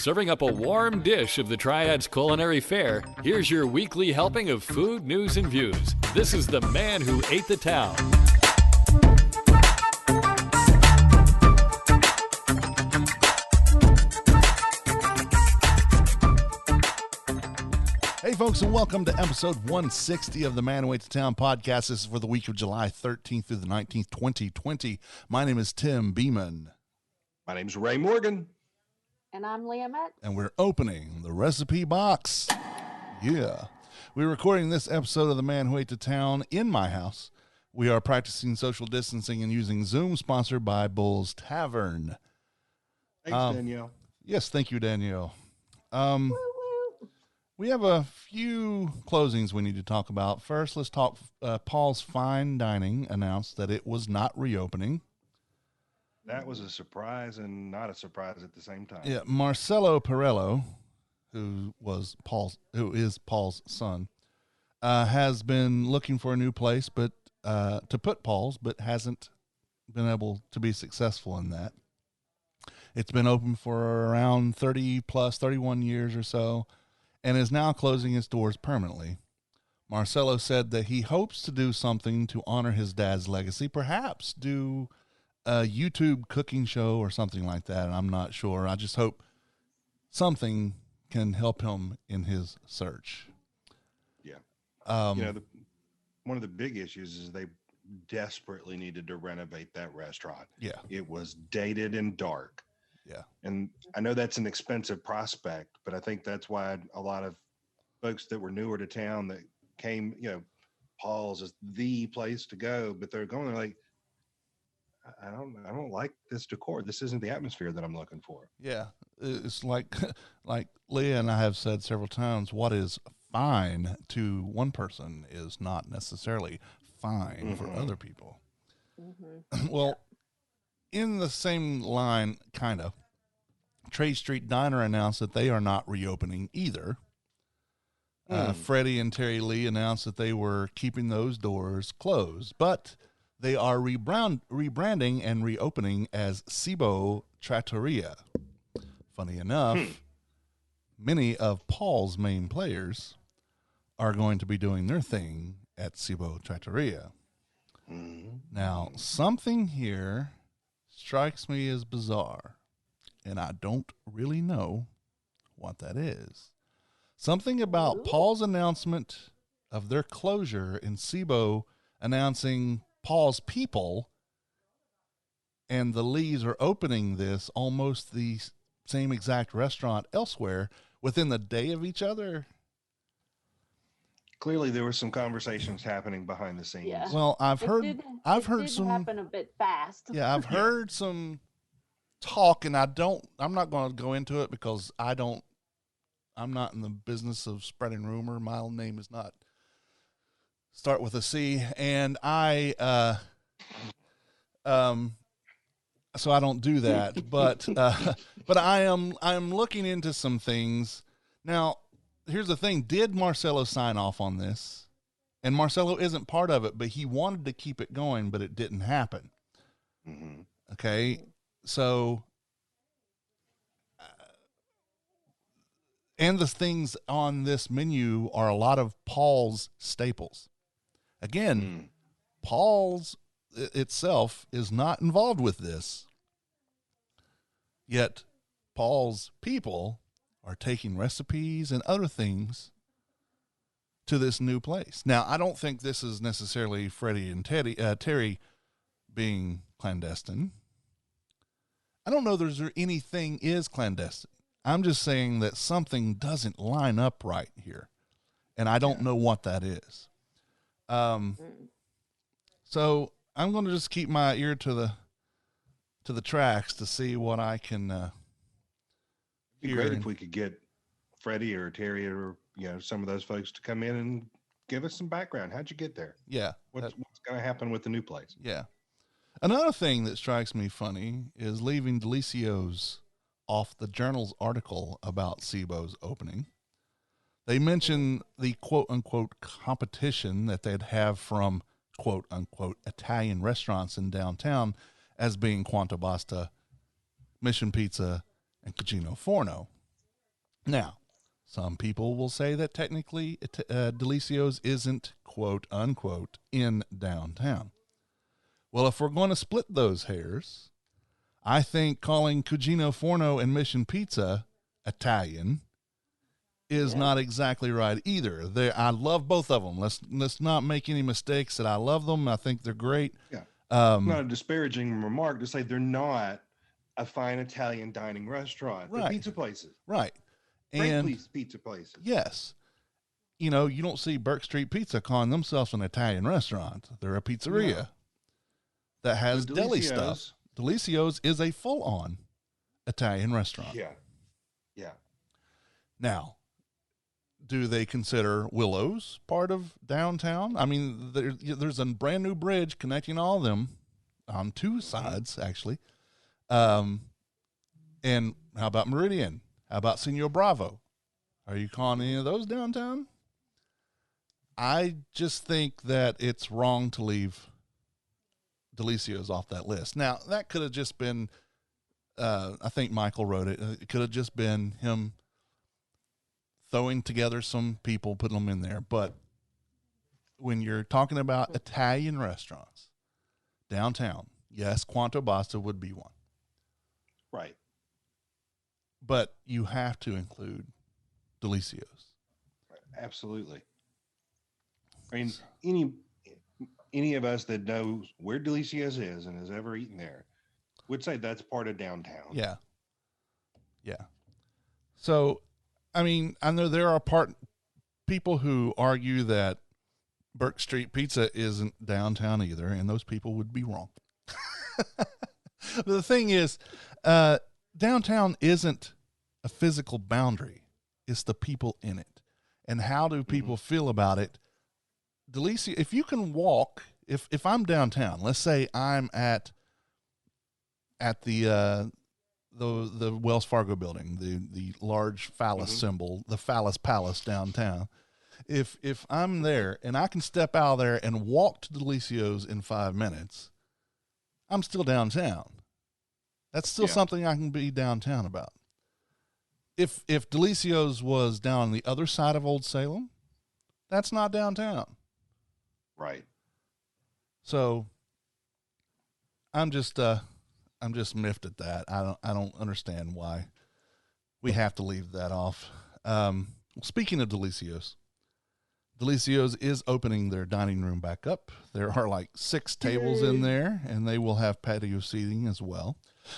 Serving up a warm dish of the Triad's culinary fare, here's your weekly helping of food, news, and views. This is The Man Who Ate the Town. Hey, folks, and welcome to episode 160 of the Man Who Ate the Town podcast. This is for the week of July 13th through the 19th, 2020. My name is Tim Beeman. My name's Ray Morgan. And I'm Leah Metz. And we're opening the recipe box. Yeah. We're recording this episode of the Man Who Ate the Town in my house. We are practicing social distancing and using Zoom, sponsored by Bull's Tavern. Thanks, Danielle. Yes, thank you, Danielle. We have a few closings we need to talk about. First, let's talk. Paul's Fine Dining announced that it was not reopening. That was a surprise and not a surprise at the same time. Yeah, Marcelo Perello, who is Paul's son, has been looking for a new place, but to put Paul's, but hasn't been able to be successful in that. It's been open for around 31 years or so, and is now closing its doors permanently. Marcelo said that he hopes to do something to honor his dad's legacy, perhaps do a YouTube cooking show or something like that. And I'm not sure. I just hope something can help him in his search. Yeah. One of the big issues is they desperately needed to renovate that restaurant. Yeah. It was dated and dark. Yeah. And I know that's an expensive prospect, but I think that's why a lot of folks that were newer to town that came, Paul's is the place to go, but they're like, I don't like this decor. This isn't the atmosphere that I'm looking for. Yeah. It's like Leah and I have said several times, what is fine to one person is not necessarily fine for other people. Mm-hmm. Well, in the same line, kind of, Trade Street Diner announced that they are not reopening either. Freddie and Terry Lee announced that they were keeping those doors closed, but they are rebranding and reopening as Cibo Trattoria. Funny enough, many of Paul's main players are going to be doing their thing at Cibo Trattoria. Now, something here strikes me as bizarre, and I don't really know what that is. Something about Paul's announcement of their closure in Cibo announcing Paul's People and the Lees are opening this almost the same exact restaurant elsewhere within the day of each other. Clearly, there were some conversations happening behind the scenes. Yeah. Well, I've heard some happen a bit fast. Yeah, I've heard some talk, and I'm not going to go into it because I'm not in the business of spreading rumor. My name is not start with a C, and so I don't do that. But I am looking into some things now. Here's the thing. Did Marcelo sign off on this? And Marcelo isn't part of it, but he wanted to keep it going, but it didn't happen. Mm-hmm. Okay. So, and the things on this menu are a lot of Paul's staples. Again, Paul's itself is not involved with this. Yet Paul's People are taking recipes and other things to this new place. Now, I don't think this is necessarily Freddie and Terry being clandestine. I don't know there's anything is clandestine. I'm just saying that something doesn't line up right here, and I don't know what that is. So I'm going to just keep my ear to the tracks to see what I can It'd be great if we could get Freddie or Terry or some of those folks to come in and give us some background. How'd you get there? Yeah. What's going to happen with the new place? Yeah. Another thing that strikes me funny is leaving Delicios off the Journal's article about Cibo's opening. They mention the quote-unquote competition that they'd have from quote-unquote Italian restaurants in downtown as being Quanta Basta, Mission Pizza, and Cucino Forno. Now, some people will say that technically Delicios isn't, quote unquote, in downtown. Well, if we're going to split those hairs, I think calling Cugino Forno and Mission Pizza Italian is Yeah. not exactly right either. I love both of them. Let's not make any mistakes that I love them. I think they're great. Yeah. Um, Not a disparaging remark to say they're not a fine Italian dining restaurant. They're Right. pizza places. right. Great And pizza places. yes, you know, you don't see Burke Street Pizza calling themselves an Italian restaurant. They're a pizzeria No. that has But deli Delicios- stuff. Delicios is a full-on Italian restaurant. Yeah. Yeah. Now, do they consider Willows part of downtown? I mean, there's a brand new bridge connecting all of them on two sides, actually. And how about Meridian? How about Senor Bravo? Are you calling any of those downtown? I just think that it's wrong to leave Delicios off that list. Now, that could have just been, I think Michael wrote it. It could have just been him throwing together some people, putting them in there. But when you're talking about Italian restaurants downtown, yes, Quanto Basta would be one. Right. But you have to include Delicios. Absolutely. I mean, any of us that knows where Delicios is and has ever eaten there would say that's part of downtown. Yeah. Yeah. So, I mean, I know there are people who argue that Burke Street Pizza isn't downtown either, and those people would be wrong. The thing is, downtown isn't a physical boundary. It's the people in it. And how do people feel about it? Delicia, if you can walk, if I'm downtown, let's say I'm at the Wells Fargo building, the large phallus symbol, the phallus palace downtown. If I'm there and I can step out of there and walk to Delicios in 5 minutes, I'm still downtown. That's still something I can be downtown about. If Delicios was down on the other side of Old Salem, that's not downtown. Right. So I'm just miffed at that. I don't understand why we have to leave that off. Speaking of Delicios is opening their dining room back up. There are like 6 tables in there, and they will have patio seating as well.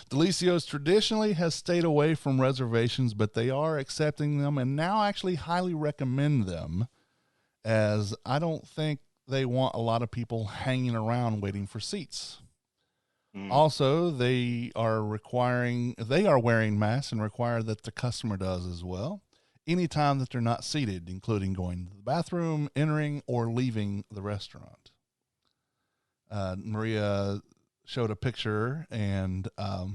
Delicios traditionally has stayed away from reservations, but they are accepting them and now actually highly recommend them, as I don't think they want a lot of people hanging around waiting for seats. Also, they are wearing masks and require that the customer does as well, anytime that they're not seated, including going to the bathroom, entering, or leaving the restaurant. Maria showed a picture and or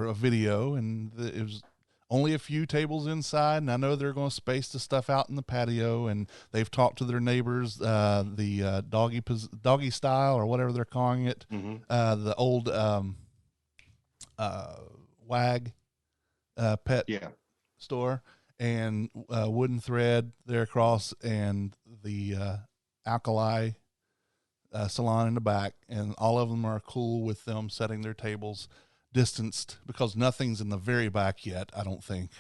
a video, and it was only a few tables inside, and I know they're going to space the stuff out in the patio, and they've talked to their neighbors, the doggy style or whatever they're calling it, the old WAG pet store, and Wooden Thread there across, and the Alkali salon in the back, and all of them are cool with them setting their tables distanced, because nothing's in the very back yet, I don't think,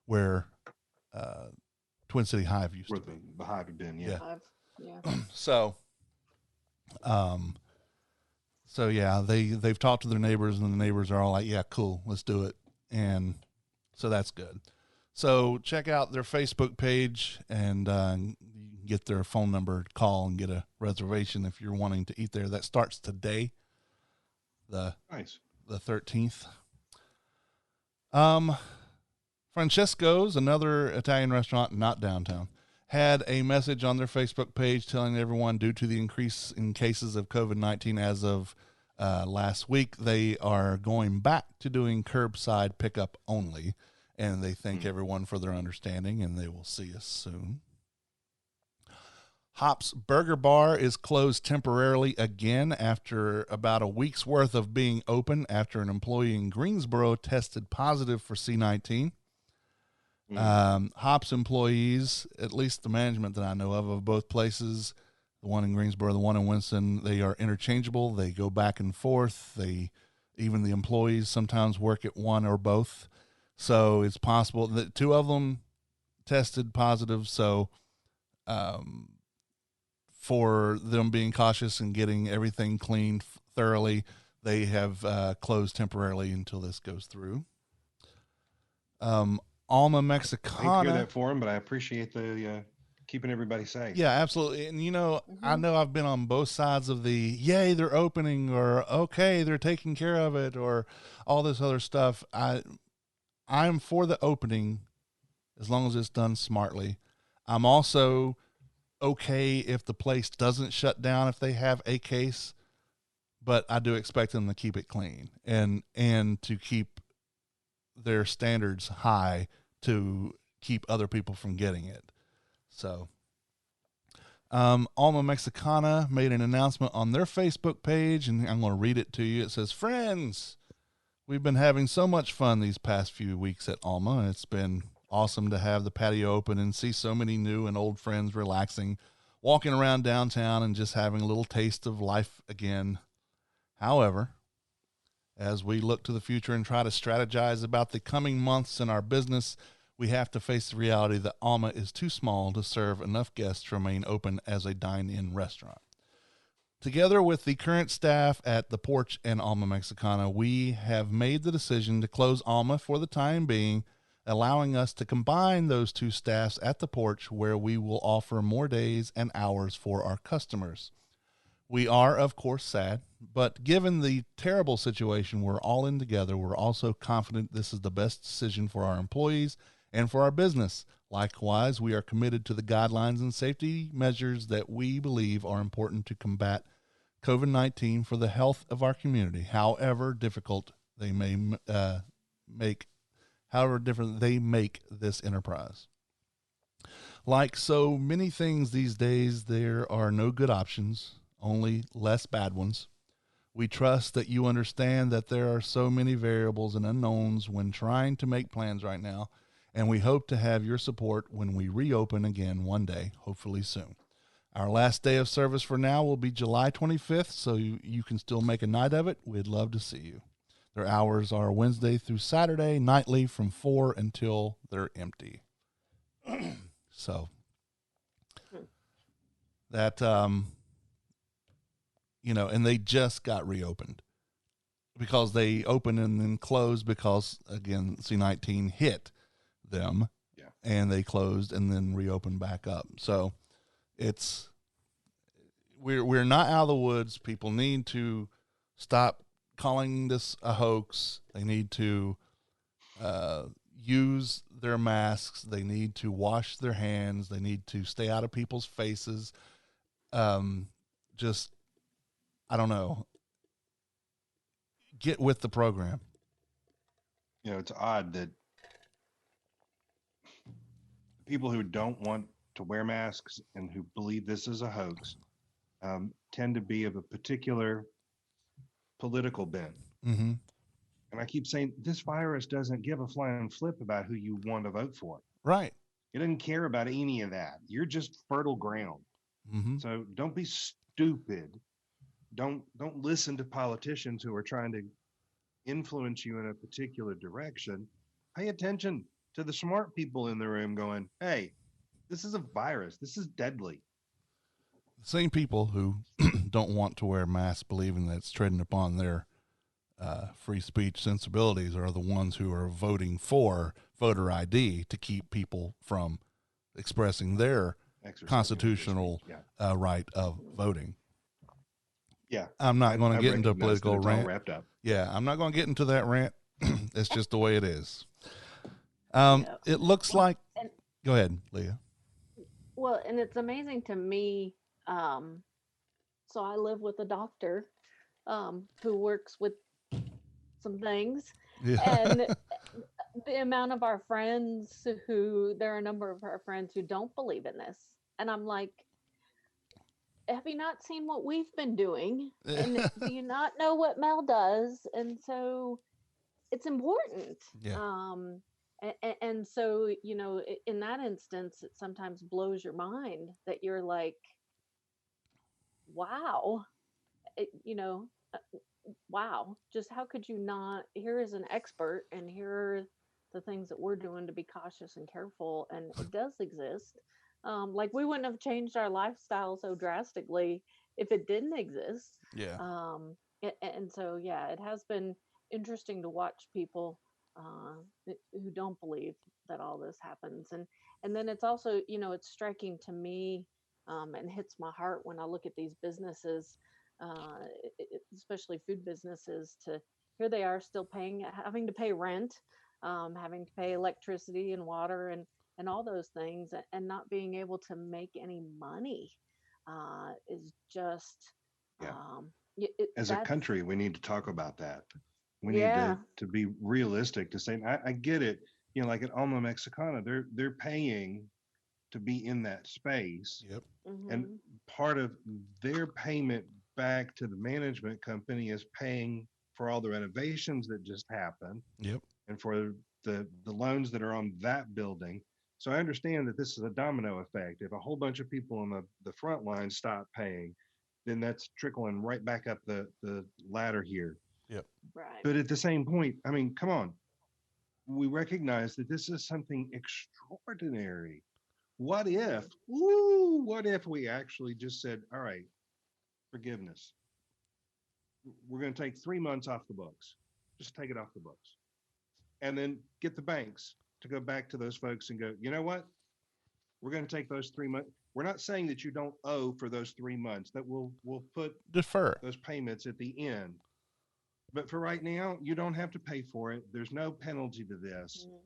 where Twin City Hive used to be. The Hive had been, Yeah. So yeah, they've talked to their neighbors, and the neighbors are all like, yeah, cool, let's do it. And so that's good. So check out their Facebook page, and you can get their phone number, call and get a reservation if you're wanting to eat there. That starts today, the 13th. Francesco's, another Italian restaurant not downtown, had a message on their Facebook page telling everyone, due to the increase in cases of COVID-19 as of last week, they are going back to doing curbside pickup only, and they thank everyone for their understanding, and they will see us soon. Hop's Burger Bar is closed temporarily again after about a week's worth of being open after an employee in Greensboro tested positive for C19. Hop's employees, at least the management that I know of both places, the one in Greensboro, the one in Winston, they are interchangeable. They go back and forth. Even the employees sometimes work at one or both. So it's possible that two of them tested positive. So, for them being cautious and getting everything cleaned thoroughly, they have closed temporarily until this goes through. Alma I hate to Mexicana. hear that for them, but I appreciate the keeping everybody safe. Yeah, absolutely. And, I know I've been on both sides of the, yay, they're opening, or, okay, they're taking care of it, or all this other stuff. I'm for the opening as long as it's done smartly. I'm also okay if the place doesn't shut down if they have a case, but I do expect them to keep it clean and to keep their standards high to keep other people from getting it. So, Alma Mexicana made an announcement on their Facebook page, and I'm going to read it to you. It says, "Friends, we've been having so much fun these past few weeks at Alma, and it's been awesome to have the patio open and see so many new and old friends relaxing, walking around downtown and just having a little taste of life again. However, as we look to the future and try to strategize about the coming months in our business, we have to face the reality that Alma is too small to serve enough guests to remain open as a dine-in restaurant. Together with the current staff at The Porch and Alma Mexicana, we have made the decision to close Alma for the time being, allowing us to combine those two staffs at The Porch, where we will offer more days and hours for our customers. We are, of course, sad, but given the terrible situation we're all in together, we're also confident this is the best decision for our employees and for our business. Likewise, we are committed to the guidelines and safety measures that we believe are important to combat COVID-19 for the health of our community, however difficult they may make this enterprise. Like so many things these days, there are no good options, only less bad ones. We trust that you understand that there are so many variables and unknowns when trying to make plans right now, and we hope to have your support when we reopen again one day, hopefully soon. Our last day of service for now will be July 25th, so you can still make a night of it. We'd love to see you. Their hours are Wednesday through Saturday, nightly from 4 until they're empty." So that, and they just got reopened because they opened and then closed because, again, C19 hit them. Yeah. And they closed and then reopened back up. So we're not out of the woods. People need to stop calling this a hoax. They need to use their masks. They need to wash their hands. They need to stay out of people's faces. I don't know. Get with the program. It's odd that people who don't want to wear masks and who believe this is a hoax tend to be of a particular political bent. Mm-hmm. And I keep saying this virus doesn't give a flying flip about who you want to vote for. Right. It doesn't care about any of that. You're just fertile ground. Mm-hmm. So don't be stupid. Don't listen to politicians who are trying to influence you in a particular direction. Pay attention to the smart people in the room going, hey, this is a virus. This is deadly. The same people who don't want to wear masks, believing that it's treading upon their free speech sensibilities, are the ones who are voting for voter ID to keep people from expressing their constitutional right of voting. Yeah. I'm not going to get into a recognize that political it's all rant. wrapped up. Yeah, I'm not going to get into that rant. It's just the way it is. Yeah. It looks like. and- Go ahead, Leah. Well, and it's amazing to me. So I live with a doctor who works with some things, Yeah. and the amount of our friends there are a number of our friends who don't believe in this. And I'm like, have you not seen what we've been doing? And do you not know what Mel does? And so it's important. Yeah. And so, in that instance, it sometimes blows your mind that you're like, wow, it, you know, wow, just how could you not? Here is an expert, and here are the things that we're doing to be cautious and careful, and it does exist. Like we wouldn't have changed our lifestyle so drastically if it didn't exist. Yeah. And so, yeah, it has been interesting to watch people who don't believe that all this happens, and then it's also, it's striking to me, and hits my heart when I look at these businesses, uh, especially food businesses. To here they are still having to pay rent, having to pay electricity and water and all those things, and not being able to make any money is just Yeah. As a that's country, we need to talk about that. We need yeah. to be realistic to say, I get it. Like at Alma Mexicana, they're paying to be in that space. Yep. And Mhm. part of their payment back to the management company is paying for all the renovations that just happened Yep. and for the loans that are on that building. So I understand that this is a domino effect. If a whole bunch of people on the front line stop paying, then that's trickling right back up the ladder here. Yep. Right. But at the same point, I mean, come on. We recognize that this is something extraordinary. What if, what if we actually just said, all right, forgiveness. We're going to take 3 months off the books. Just take it off the books. And then get the banks to go back to those folks and go, you know what? We're going to take those 3 months. We're not saying that you don't owe for those 3 months, that we'll put Defer. those payments at the end. But for right now, you don't have to pay for it. There's no penalty to this. Mhm.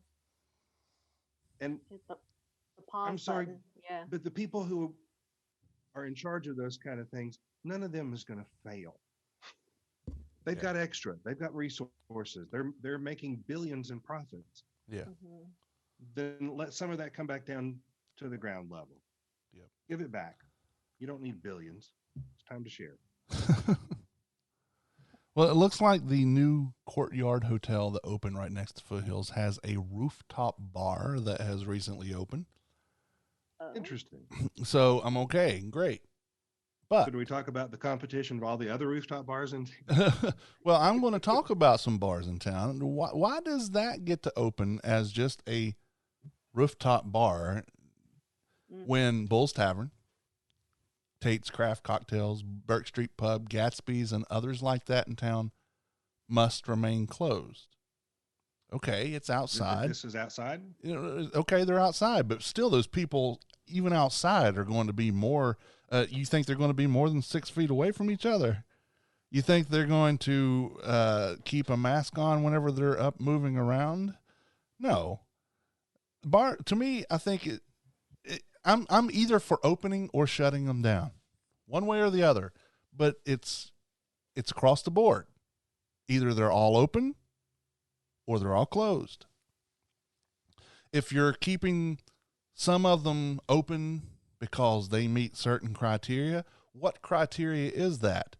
And Hit the pause I'm sorry, button. Yeah. but the people who are in charge of those kind of things, none of them is going to fail. They've Yeah. got extra. They've got resources. They're making billions in profits. Yeah. Mhm. Then let some of that come back down to the ground level. Yep. Give it back. You don't need billions. It's time to share. Well, it looks like the new Courtyard Hotel that opened right next to Foothills has a rooftop bar that has recently opened. Oh. Interesting. So I'm okay. Great. So But do we talk about the competition of all the other rooftop bars in? well, I'm going to talk about some bars in town. Why does that get to open as just a rooftop bar when Bull's Tavern, Tate's Craft Cocktails, Burke Street Pub, Gatsby's, and others like that in town must remain closed? Okay, it's outside. This is outside. Okay, they're outside, but still, those people, even outside, are going to be more. You think they're going to be more than 6 feet away from each other? You think they're going to keep a mask on whenever they're up moving around? No. Bar, to me, I think I'm either for opening or shutting them down, one way or the other. But it's across the board. Either they're all open or they're all closed. If you're keeping some of them open because they meet certain criteria, what criteria is that?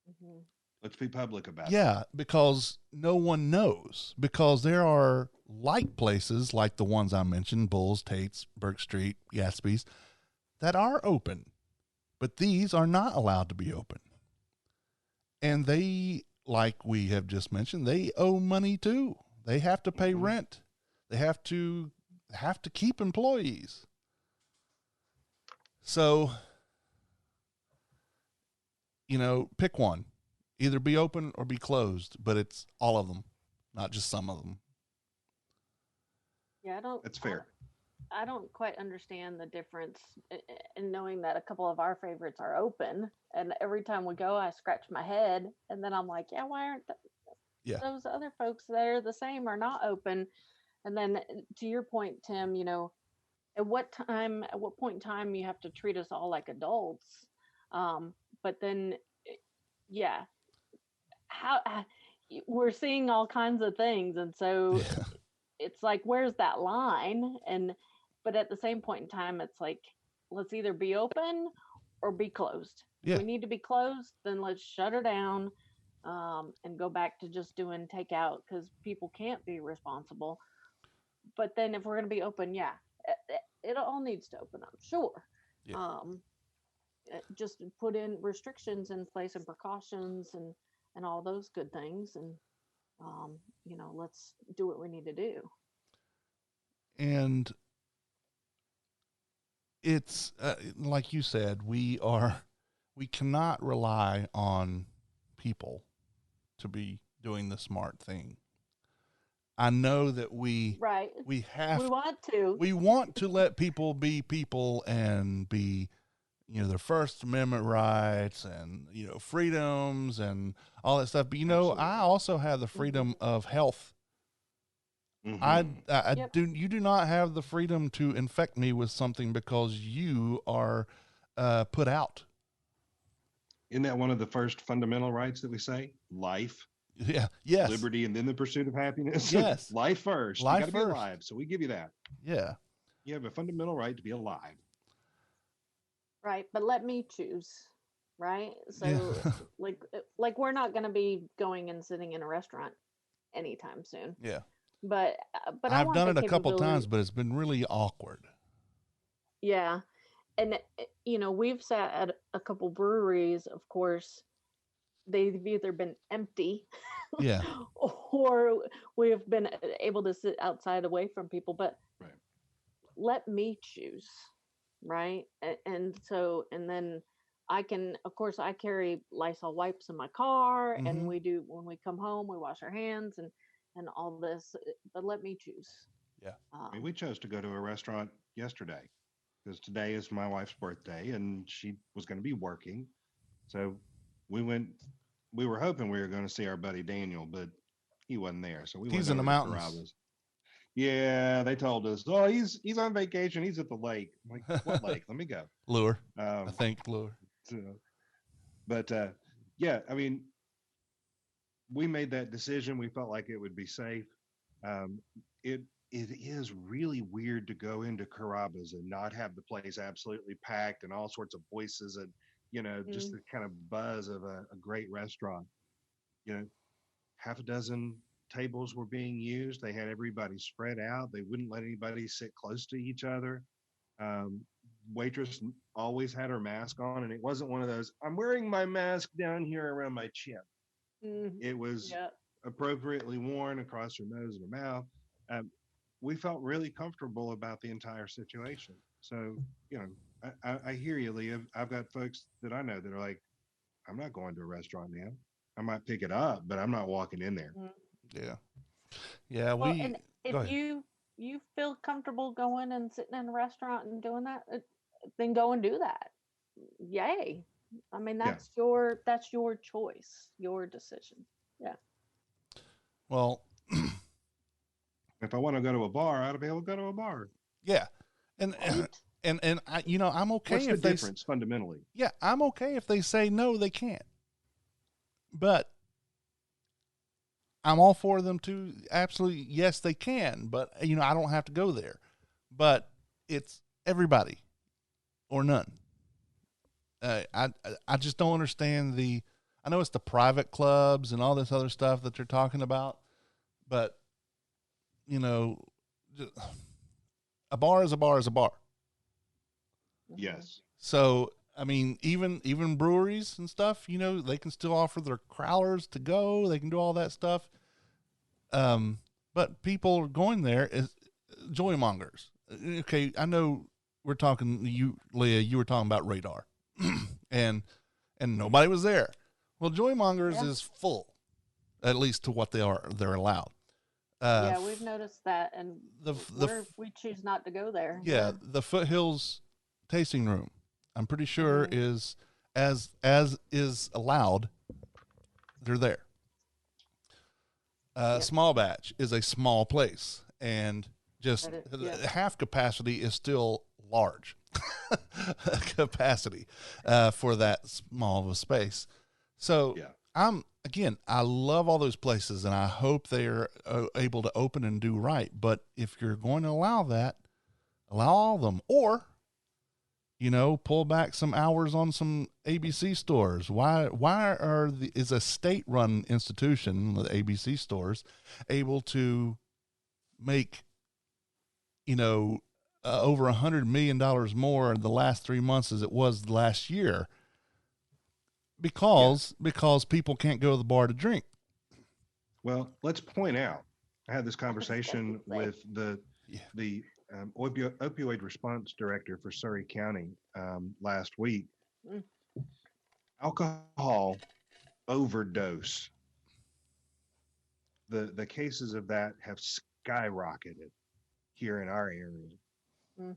Mhm. Let's be public about it. Yeah, because no one knows. Because there are like places like the ones I mentioned, Bull's, Tate's, Burke Street, Gatsby's, that are open, but these are not allowed to be open. And they, like we have just mentioned, they owe money too. They have to pay rent. They have to keep employees. So, pick one. Either be open or be closed, but it's all of them, not just some of them. Yeah, That's fair. I don't quite understand the difference in knowing that a couple of our favorites are open, and every time we go, I scratch my head, and then I'm like, yeah, why aren't Yeah. those other folks there the same or not open? And then to your point, Tim, at what point in time you have to treat us all like adults? But then, yeah, how we're seeing all kinds of things, and so it's like, where's that line? But at the same point in time, it's like, let's either be open or be closed. If Yeah. we need to be closed, then let's shut her down, and go back to just doing takeout because people can't be responsible. But then if we're going to be open, yeah, it all needs to open up, sure. Yeah. Just put in restrictions in place and precautions and all those good things, and let's do what we need to do. And it's like you said, we cannot rely on people to be doing the smart thing. I know that we Right. we want to let people be people and be, their First Amendment rights and, freedoms and all that stuff. But, Absolutely. I also have the freedom of health. Mhm. Yep. You do not have the freedom to infect me with something because you are put out. Isn't that one of the first fundamental rights that we say? Life, Yeah. Yes. liberty, and then the pursuit of happiness. Yes. Life first. Life You got to be first. alive. So we give you that. Yeah. You have a fundamental right to be alive. Right, but let me choose. Right, so Yeah. like we're not going to be going and sitting in a restaurant anytime soon. Yeah. But I I've want done the it a couple capability- times, but it's been really awkward. Yeah, and we've sat at a couple breweries. Of course, they've either been empty, Yeah. or we have been able to sit outside away from people. But Right. let me choose, right? And then I can, of course, I carry Lysol wipes in my car, Mhm. and we do when we come home, we wash our hands and all this. But let me choose. Yeah. I mean, we chose to go to a restaurant yesterday because today is my wife's birthday and she was going to be working. So we went. We were hoping we were going to see our buddy Daniel, but he wasn't there. So we He's went in the over to mountains. Carrabba's. Yeah, they told us, oh, he's on vacation. He's at the lake. I'm like, what lake? Let me go. Lure. I Um, think lure. so- but yeah, I mean, we made that decision. We felt like it would be safe. It is really weird to go into Carrabba's and not have the place absolutely packed and all sorts of voices and just the kind of buzz of a great restaurant. Half a dozen tables were being used. They had everybody spread out. They wouldn't let anybody sit close to each other. Waitress always had her mask on, and it wasn't one of those, I'm wearing my mask down here around my chin. Mhm. It was Yeah. appropriately worn across her nose and her mouth. We felt really comfortable about the entire situation. So, I hear you, Leah. I've got folks that I know that are like, I'm not going to a restaurant now. I might pick it up, but I'm not walking in there. Yeah. Yeah. Well, We and go if ahead. you feel comfortable going and sitting in a restaurant and doing that, then go and do that. Yay! I mean, Yeah. that's your choice, your decision. Yeah. Well, If I want to go to a bar, I ought to be able to go to a bar. yeah. And Right? and I, I'm okay What's the if they difference fundamentally? yeah, I'm okay if they say no, they can't. But I'm all for them to absolutely yes, they can. But I don't have to go there. But it's everybody or none. I just don't understand the. I know it's the private clubs and all this other stuff that they're talking about, but a bar is a bar is a bar. Yes. So I mean, even breweries and stuff, they can still offer their crowlers to go. They can do all that stuff. But people are going there as joy mongers. Okay, I know we're talking. Leah, you were talking about Radar, and nobody was there. Well, joy mongers Yeah. is full, at least to what they're allowed. Yeah, we've noticed that, and the we choose not to go there. yeah, the Foothills tasting room, I'm pretty sure Mhm. is as is allowed. They're there. Yep. Small batch is a small place, and just Yeah. half capacity is still large capacity for that small of a space. So Yeah. I love all those places, and I hope they're able to open and do right. But if you're going to allow that, allow all of them, or Pull back some hours on some ABC stores. Why is a state-run institution, the ABC stores, able to make, over $100 million more in the last 3 months as it was last year? Because people can't go to the bar to drink. Well, let's point out, I had this conversation with the opioid response director for Surrey County last week. Mm. Alcohol overdose. The cases of that have skyrocketed here in our area. Mm.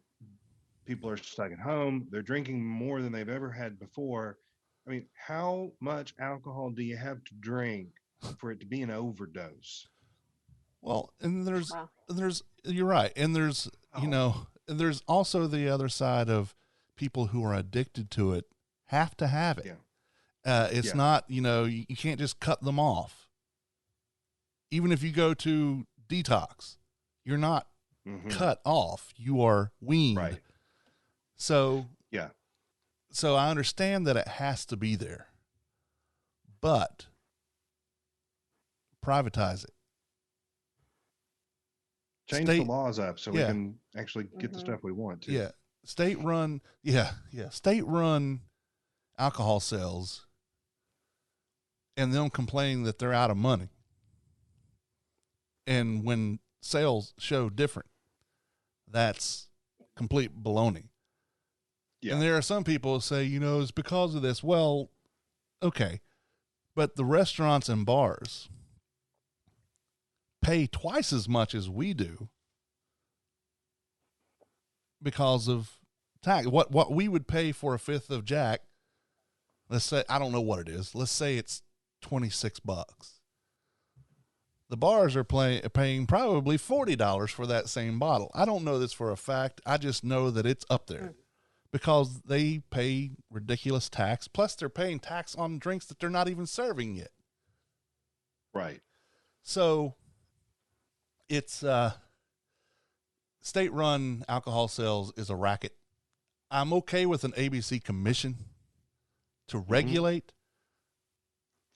People are stuck at home. They're drinking more than they've ever had before. I mean, how much alcohol do you have to drink for it to be an overdose? Well, and you're right. And there's also the other side of people who are addicted to it have to have it. Yeah. It's not, you can't just cut them off. Even if you go to detox, you're not cut off. You are weaned. Right. So, yeah. So I understand that it has to be there, but privatize it. Change the laws up so we can actually get the stuff we want to. Yeah. State-run alcohol sales, and them complaining that they're out of money. And when sales show different, that's complete baloney. Yeah. And there are some people who say, it's because of this. Well, okay. But the restaurants and bars pay twice as much as we do because of tax. What we would pay for a fifth of Jack, let's say, I don't know what it is. Let's say it's $26. The bars are paying probably $40 for that same bottle. I don't know this for a fact. I just know that it's up there because they pay ridiculous tax. Plus, they're paying tax on drinks that they're not even serving yet. Right. So it's state-run alcohol sales is a racket. I'm okay with an ABC commission to regulate.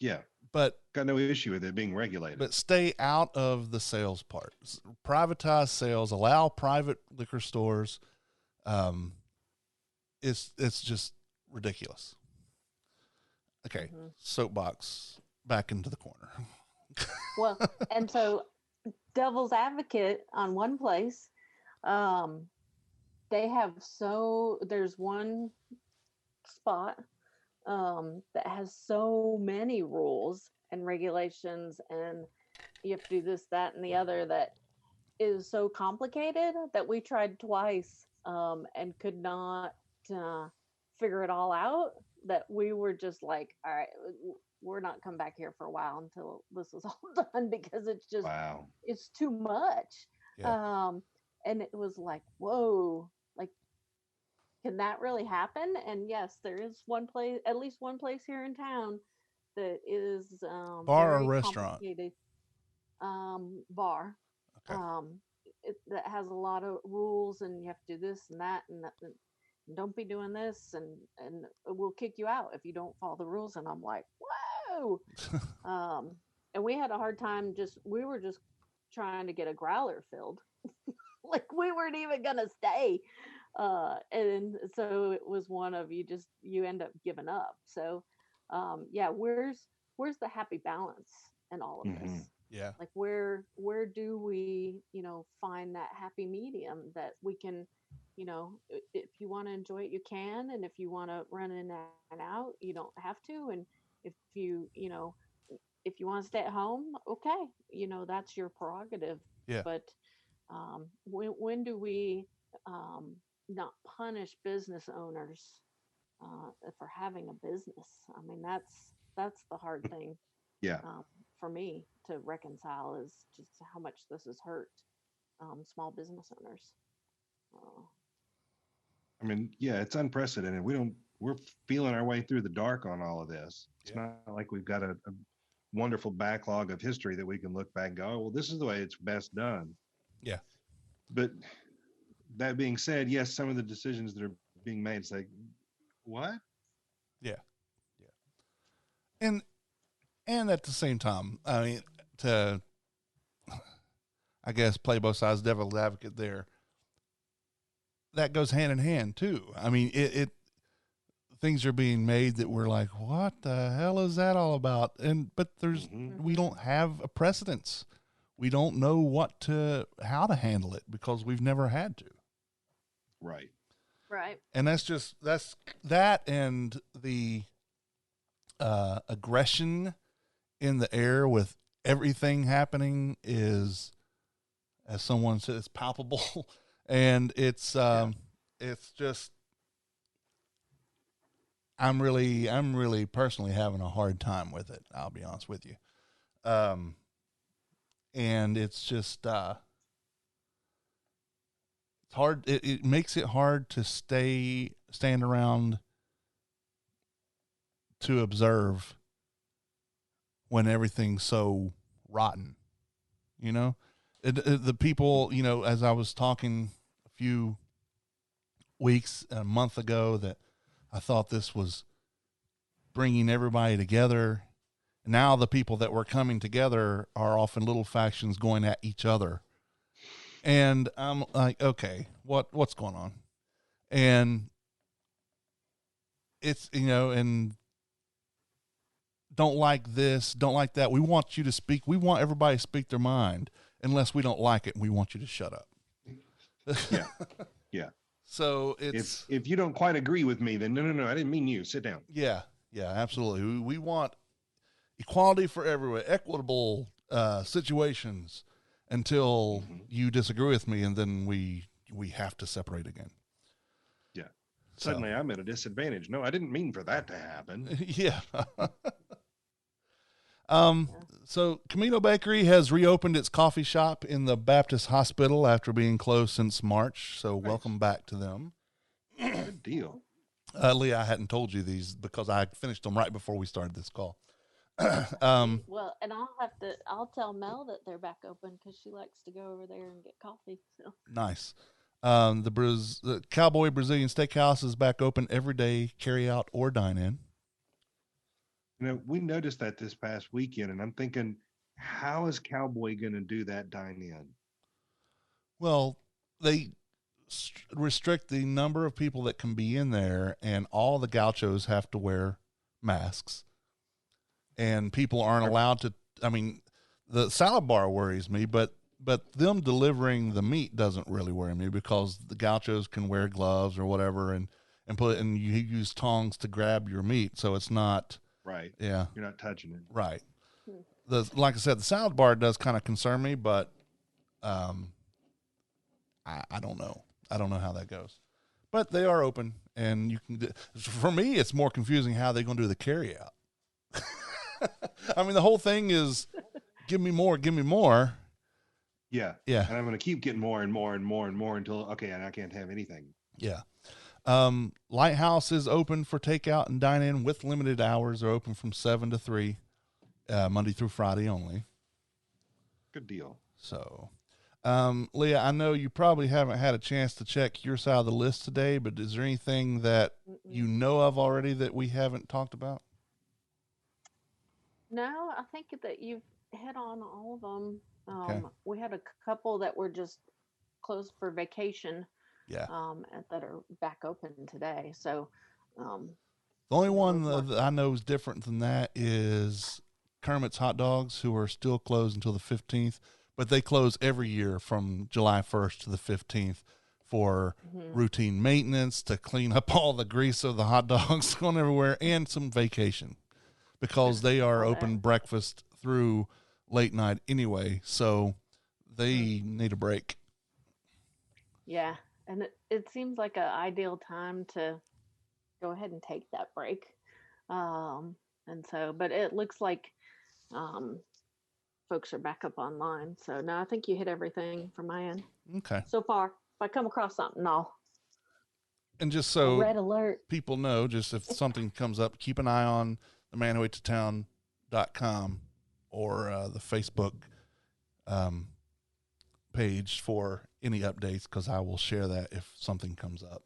Yeah. But got no issue with it being regulated. But stay out of the sales part. Privatize sales. Allow private liquor stores. It's just ridiculous. Okay, soapbox back into the corner. Well, and so devil's advocate on one place, there's one spot that has so many rules and regulations, and you have to do this, that, and the other, that is so complicated that we tried twice and could not figure it all out, that we were just like, all right, we're not coming back here for a while until this is all done, because it's just, it's too much. Yeah. And it was like, whoa, like, can that really happen? And yes, there is at least one place here in town that is bar or restaurant. Bar. Okay. That has a lot of rules, and you have to do this and that, and don't be doing this, and we'll kick you out if you don't follow the rules. And I'm like, whoa. And we had a hard time. We were just trying to get a growler filled. Like, we weren't even gonna stay. And so it was one of you end up giving up. So where's the happy balance in all of this? Yeah. Like, where do we, find that happy medium that we can, if you want to enjoy it, you can, and if you want to run in and out, you don't have to. And if you want to stay at home, okay, that's your prerogative. Yeah. But when do we not punish business owners for having a business? I mean, that's the hard thing. Yeah. For me to reconcile is just how much this has hurt small business owners. I mean, yeah, it's unprecedented. We're feeling our way through the dark on all of this. It's not like we've got a wonderful backlog of history that we can look back and go, oh, well, this is the way it's best done. Yeah. But that being said, yes, some of the decisions that are being made. It's like, what? Yeah. And at the same time, I mean, to, I guess, play both sides, devil's advocate there, that goes hand in hand too. I mean, it things are being made that we're like, what the hell is that all about? But we don't have a precedence. We don't know how to handle it because we've never had to. Right. Right. And that's that, and the aggression in the air with everything happening is, as someone said, it's palpable. And it's just, I'm really personally having a hard time with it. I'll be honest with you. And it's just, it's hard. It makes it hard to stand around to observe when everything's so rotten, you know. The people, you know, as I was talking a few weeks, a month ago, that I thought this was bringing everybody together. Now the people that were coming together are often little factions going at each other. And I'm like, okay, what's going on? And it's, you know, and don't like this, don't like that. We want you to speak. We want everybody to speak their mind. Unless we don't like it, we want you to shut up. Yeah. Yeah. So it's, if you don't quite agree with me, then no, I didn't mean you. Sit down. Yeah, absolutely. We want equality for everyone, equitable situations until you disagree with me, and then we have to separate again. Yeah. Suddenly I'm at a disadvantage. No, I didn't mean for that to happen. Yeah. So Camino Bakery has reopened its coffee shop in the Baptist Hospital after being closed since March. So welcome back to them. Good deal. Leah, I hadn't told you these because I finished them right before we started this call. Well, and I'll tell Mel that they're back open because she likes to go over there and get coffee. So nice. The Cowboy Brazilian Steakhouse is back open every day, carry out or dine in. You know, we noticed that this past weekend, and I'm thinking, how is Cowboy going to do that dine in? Well, they restrict the number of people that can be in there, and all the gauchos have to wear masks. And people aren't allowed to. I mean, the salad bar worries me, but them delivering the meat doesn't really worry me because the gauchos can wear gloves or whatever, and you use tongs to grab your meat, so it's not. Right. Yeah. You're not touching it. Right. Like I said, the salad bar does kind of concern me, but I don't know. I don't know how that goes. But they are open, and you can. For me, it's more confusing how they're going to do the carry out. I mean, the whole thing is, give me more. Yeah. Yeah. And I'm going to keep getting more and more and more and more until, okay, and I can't have anything. Yeah. Lighthouse is open for takeout and dine in with limited hours. They're open from 7 to 3, Monday through Friday only. Good deal. So, Leah, I know you probably haven't had a chance to check your side of the list today, but is there anything that you know of already that we haven't talked about? no, I think that you've hit on all of them. Okay. We had a couple that were just closed for vacation. Yeah. That are back open today. So, the only one that I know is different than that is Kermit's Hot Dogs, who are still closed until the 15th, but they close every year from July 1st to the 15th for routine maintenance, to clean up all the grease of the hot dogs going everywhere, and some vacation, because they are open breakfast through late night anyway. So they need a break. Yeah. And it seems like an ideal time to go ahead and take that break. And so, but it looks like folks are back up online. So, no, I think you hit everything from my end. Okay. So far, if I come across something, And just so red alert. people know, just if something comes up, keep an eye on the manwhoatetown.com or the Facebook page for any updates, because I will share that if something comes up.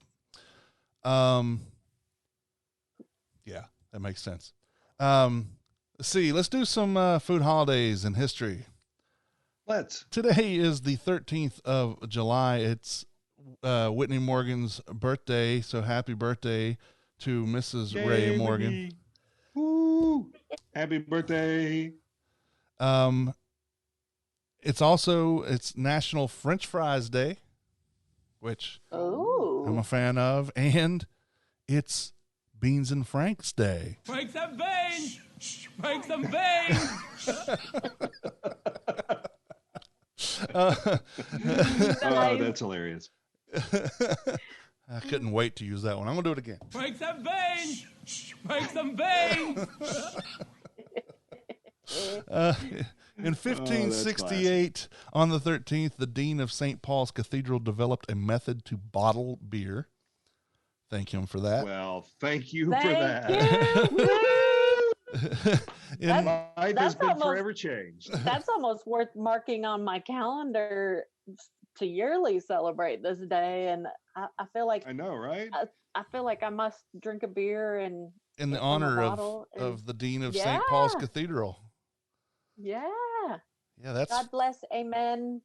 Yeah, that makes sense. Let's see. Let's do some food holidays in history. Let's. Today is the 13th of July. It's Whitney Morgan's birthday, so happy birthday to Mrs. Ray Morgan. Whitney. Woo! Happy birthday. It's National French Fries Day, which I'm a fan of, and it's Beans and Franks Day. Frank them beans! Frank them beans! Oh, that's hilarious. I couldn't wait to use that one. I'm gonna do it again. Frank them beans! Frank them beans! In 1568, on the 13th, the Dean of St. Paul's Cathedral developed a method to bottle beer. Thank him for that. Well, thank you for that. Life has been forever changed. That's almost worth marking on my calendar to yearly celebrate this day. And I feel like I know, right? I feel like I must drink a beer and in the honor of the Dean of St. Yeah. Paul's Cathedral. yeah. Yeah, that's God bless. Amen.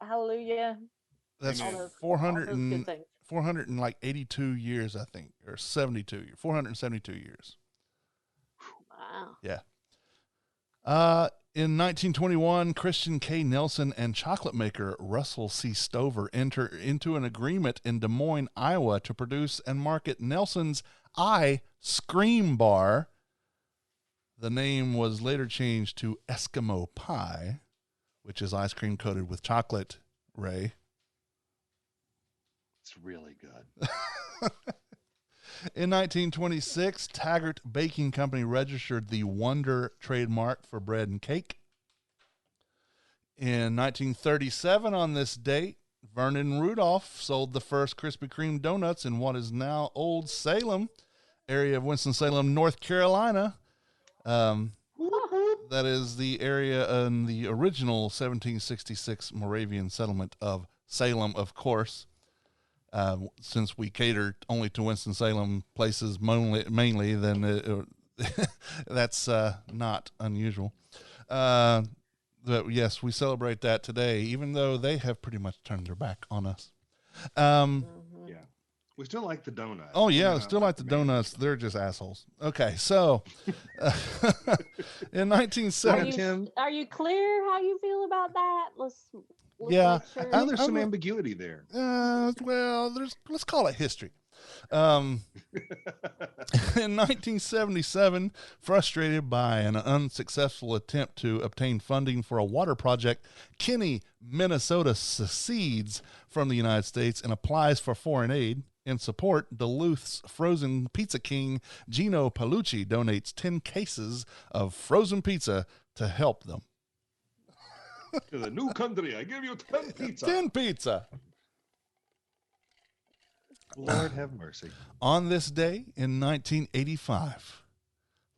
Hallelujah. that's Amen. All those 400 good and things. 482 years, I think, or 472 years. Wow. Yeah. In 1921, Christian K. Nelson and chocolate maker Russell C. Stover enter into an agreement in Des Moines, Iowa, to produce and market Nelson's Scream Bar. The name was later changed to Eskimo Pie, which is ice cream coated with chocolate, Ray. It's really good. In 1926, Taggart Baking Company registered the Wonder trademark for bread and cake. In 1937, on this date, Vernon Rudolph sold the first Krispy Kreme donuts in what is now Old Salem, area of Winston-Salem, North Carolina. That is the area in the original 1766 Moravian settlement of Salem, of course. Since we cater only to Winston-Salem places mainly, then that's not unusual. But yes, we celebrate that today, even though they have pretty much turned their back on us. Yeah. We still like the donuts. Oh, yeah, We're still not like the bad. donuts. They're just assholes. Okay, so in 1970... Are you clear how you feel about that? Let's Yeah, make sure. I know there's some I'm- ambiguity there. well, let's call it history. In 1977, frustrated by an unsuccessful attempt to obtain funding for a water project, Kinney, Minnesota secedes from the United States and applies for foreign aid. In support, Duluth's frozen pizza king, Gino Palucci, donates 10 cases of frozen pizza to help them. To the new country, I give you 10 pizza. 10 pizza. Lord have mercy. On this day in 1985,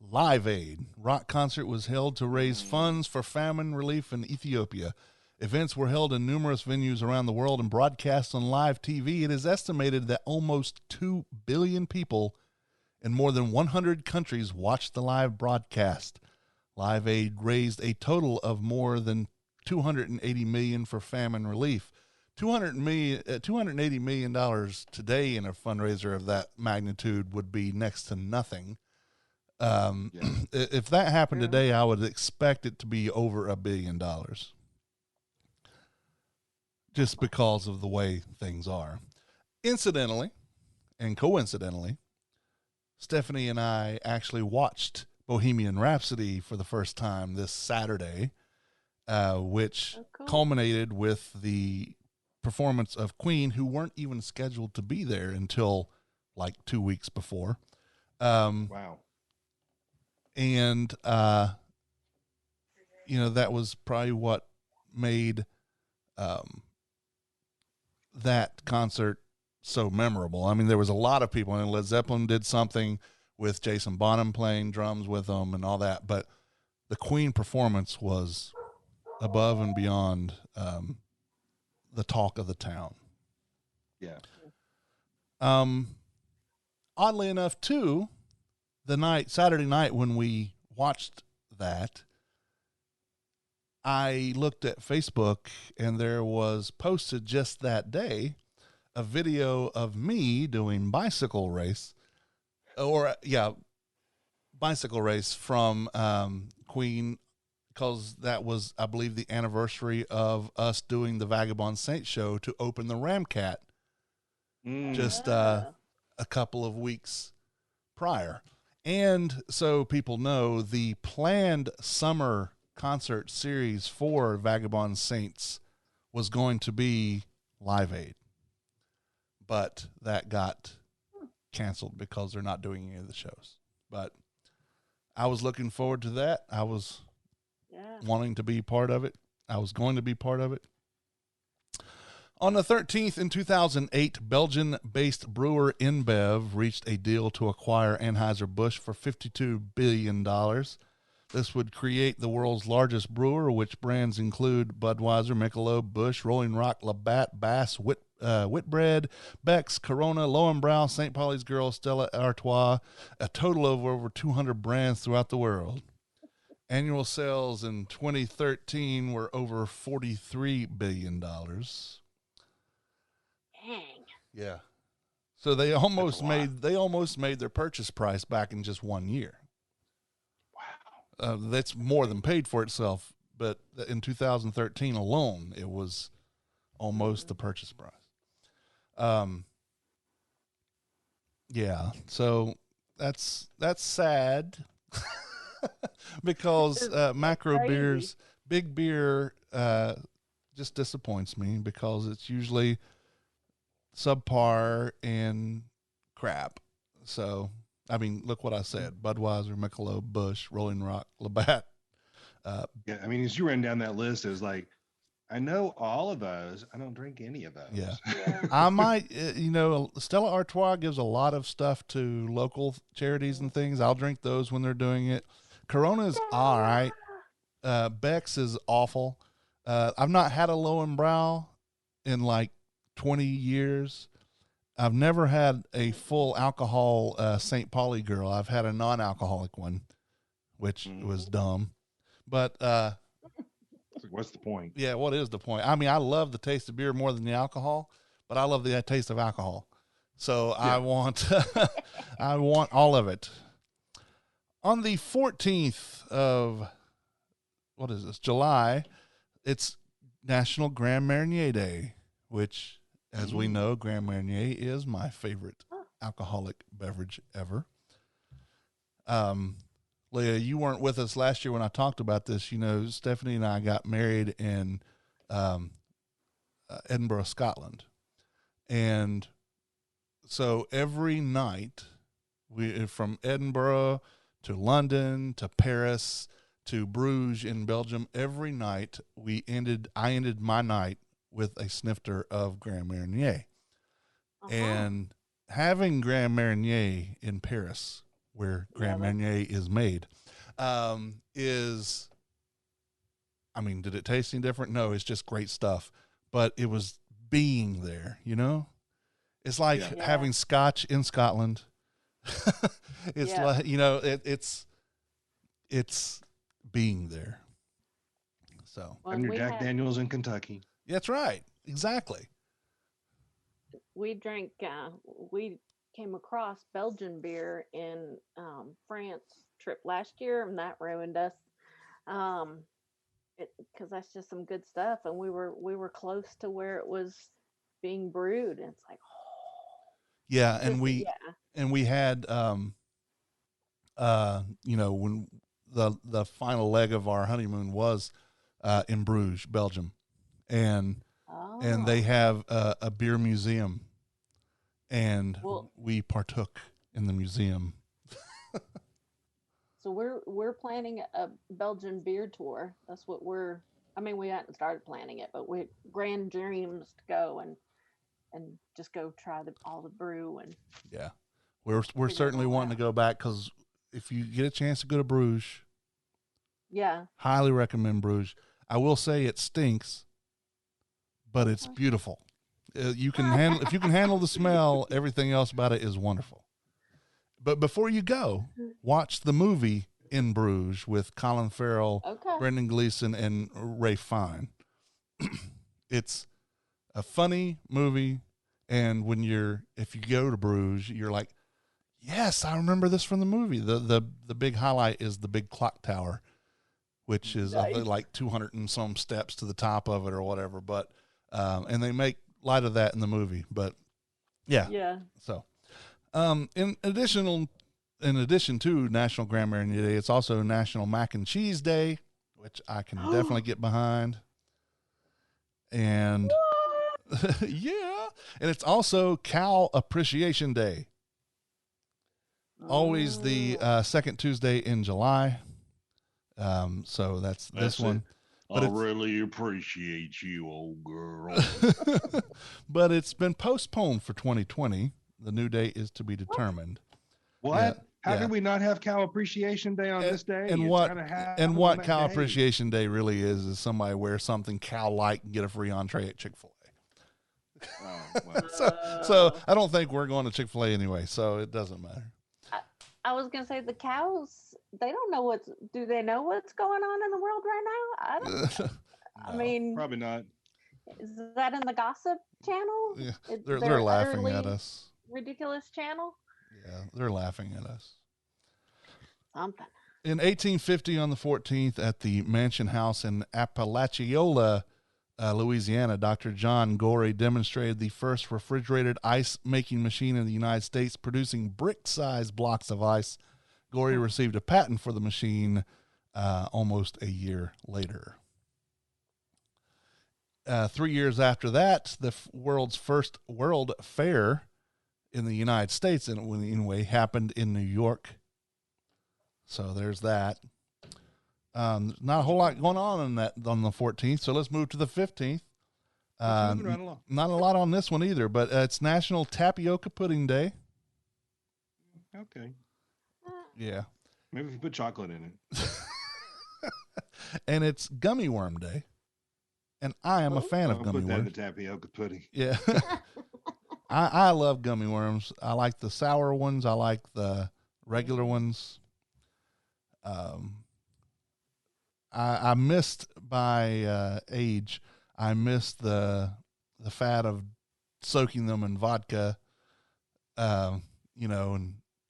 Live Aid rock concert was held to raise funds for famine relief in Ethiopia. Events were held in numerous venues around the world and broadcast on live TV. It is estimated that almost 2 billion people in more than 100 countries watched the live broadcast. Live Aid raised a total of more than $280 million for famine relief. $280 million today in a fundraiser of that magnitude would be next to nothing. If that happened today, I would expect it to be over $1 billion. Just because of the way things are. Incidentally, and coincidentally, Stephanie and I actually watched Bohemian Rhapsody for the first time this Saturday, which cool. culminated with the performance of Queen, who weren't even scheduled to be there until like 2 weeks before. Wow. And, that was probably what made that concert so memorable. I mean, there was a lot of people, and Led Zeppelin did something with Jason Bonham playing drums with them and all that, but the Queen performance was above and beyond the talk of the town. Yeah. oddly enough, too, Saturday night when we watched that, I looked at Facebook and there was posted just that day a video of me doing bicycle race from Queen, because that was, I believe, the anniversary of us doing the Vagabond Saint show to open the Ramcat just a couple of weeks prior. And so people know the planned summer concert series for Vagabond Saints was going to be Live Aid, but that got canceled because they're not doing any of the shows. But I was looking forward to that. I was wanting to be part of it. I was going to be part of it. On the 13th in 2008, Belgian-based brewer InBev reached a deal to acquire Anheuser-Busch for $52 billion. This would create the world's largest brewer, which brands include Budweiser, Michelob, Busch, Rolling Rock, Labatt, Bass, Whitbread, Beck's, Corona, Lowenbrau, St. Pauli's Girl, Stella Artois, a total of over 200 brands throughout the world. Annual sales in 2013 were over $43 billion. Dang. Yeah. So they almost made their purchase price back in just 1 year. That's more than paid for itself, but in 2013 alone, it was almost the purchase price. Yeah, so that's sad because macro beers, big beer, just disappoints me because it's usually subpar and crap. So, I mean, look what I said: Budweiser, Michelob, Busch, Rolling Rock, Labatt. Yeah, I mean, as you ran down that list, it was like, I know all of those. I don't drink any of those. Yeah. I might, Stella Artois gives a lot of stuff to local charities and things. I'll drink those when they're doing it. Corona's all right. Beck's is awful. I've not had a Lowenbrau in like 20 years. I've never had a full alcohol St. Pauli Girl. I've had a non-alcoholic one, which was dumb. But what's the point? Yeah, what is the point? I mean, I love the taste of beer more than the alcohol, but I love the taste of alcohol. So yeah. I want all of it. On the 14th of, what is this, July, it's National Grand Marnier Day, which, as we know, Grand Marnier is my favorite alcoholic beverage ever. Leah, you weren't with us last year when I talked about this. Stephanie and I got married in Edinburgh, Scotland. And so every night, from Edinburgh to London to Paris to Bruges in Belgium, every night I ended my night with a snifter of Grand Marnier. And having Grand Marnier in Paris, where Grand Marnier is made, did it taste any different? No, it's just great stuff. But it was being there, It's like having scotch in Scotland. It's like, it's being there. So. And your Jack Daniels in Kentucky. That's right. Exactly. We drank, we came across Belgian beer in France trip last year, and that ruined us. Because that's just some good stuff, and we were close to where it was being brewed, and it's like, and we had when the final leg of our honeymoon was in Bruges, Belgium, and they have a beer museum. And we partook in the museum. So we're planning a Belgian beer tour. That's what we hadn't started planning it, but we grand dreams to go and just go try all the brew and. Yeah, we're certainly wanting to go back because if you get a chance to go to Bruges, highly recommend Bruges. I will say it stinks, but it's beautiful. If you can handle the smell, everything else about it is wonderful. But before you go, watch the movie In Bruges with Colin Farrell, Okay. Brendan Gleeson, and Ray Fine. It's a funny movie, and if you go to Bruges, you're like, yes, I remember this from the movie. The big highlight is the big clock tower, which is Nice. like 200 and some steps to the top of it or whatever. But and they make light of that in the movie. But Yeah. so in addition to National Grand Marnier Day, it's also National Mac and Cheese Day, which I can definitely get behind. And yeah, and it's also Cow Appreciation Day. Always the second Tuesday in July. So that's this one. But I it's- really appreciate you, old girl. But it's been postponed for 2020. The new date is to be determined. What? Yeah, How yeah. did we not have Cow Appreciation Day on this day? And It's what gotta happen and on what that Cow day. Appreciation Day really is somebody wears something cow-like and get a free entree at Chick-fil-A. Oh, well. So I don't think we're going to Chick-fil-A anyway, so it doesn't matter. I was gonna say the cows. They don't know do they know what's going on in the world right now? I don't. I No. mean, Probably not. is that in the gossip channel? Yeah, It's they're their laughing at utterly us. Ridiculous channel. Yeah, they're laughing at us. Something. In 1850, on the 14th, at the Mansion House in Apalachiola, Louisiana, Dr. John Gorey demonstrated the first refrigerated ice-making machine in the United States, producing brick-sized blocks of ice. Gorey received a patent for the machine almost a year later. 3 years after that, the world's first World Fair in the United States, anyway, happened in New York. So there's that. Not a whole lot going on the 14th. So let's move to the 15th. Moving right along. Not a lot on this one either, but it's National Tapioca Pudding Day. Okay. Yeah. Maybe if you put chocolate in it. And it's Gummy Worm Day. And I am a fan of I'll gummy put that in the worms. tapioca pudding. Yeah. I love gummy worms. I like the sour ones. I like the regular ones. I missed by age. I missed the fat of soaking them in vodka, and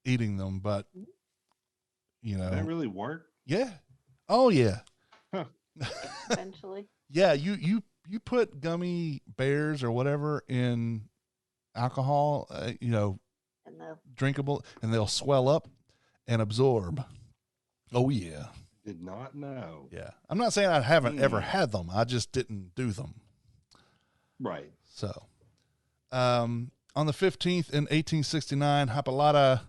eating them. But Did that really work? yeah, oh yeah, Eventually. yeah. You put gummy bears or whatever in alcohol, And the drinkable, and they'll swell up and absorb. Oh yeah. Did not know. Yeah. I'm not saying I haven't ever had them. I just didn't do them. Right. So, on the 15th in 1869, Hippolyte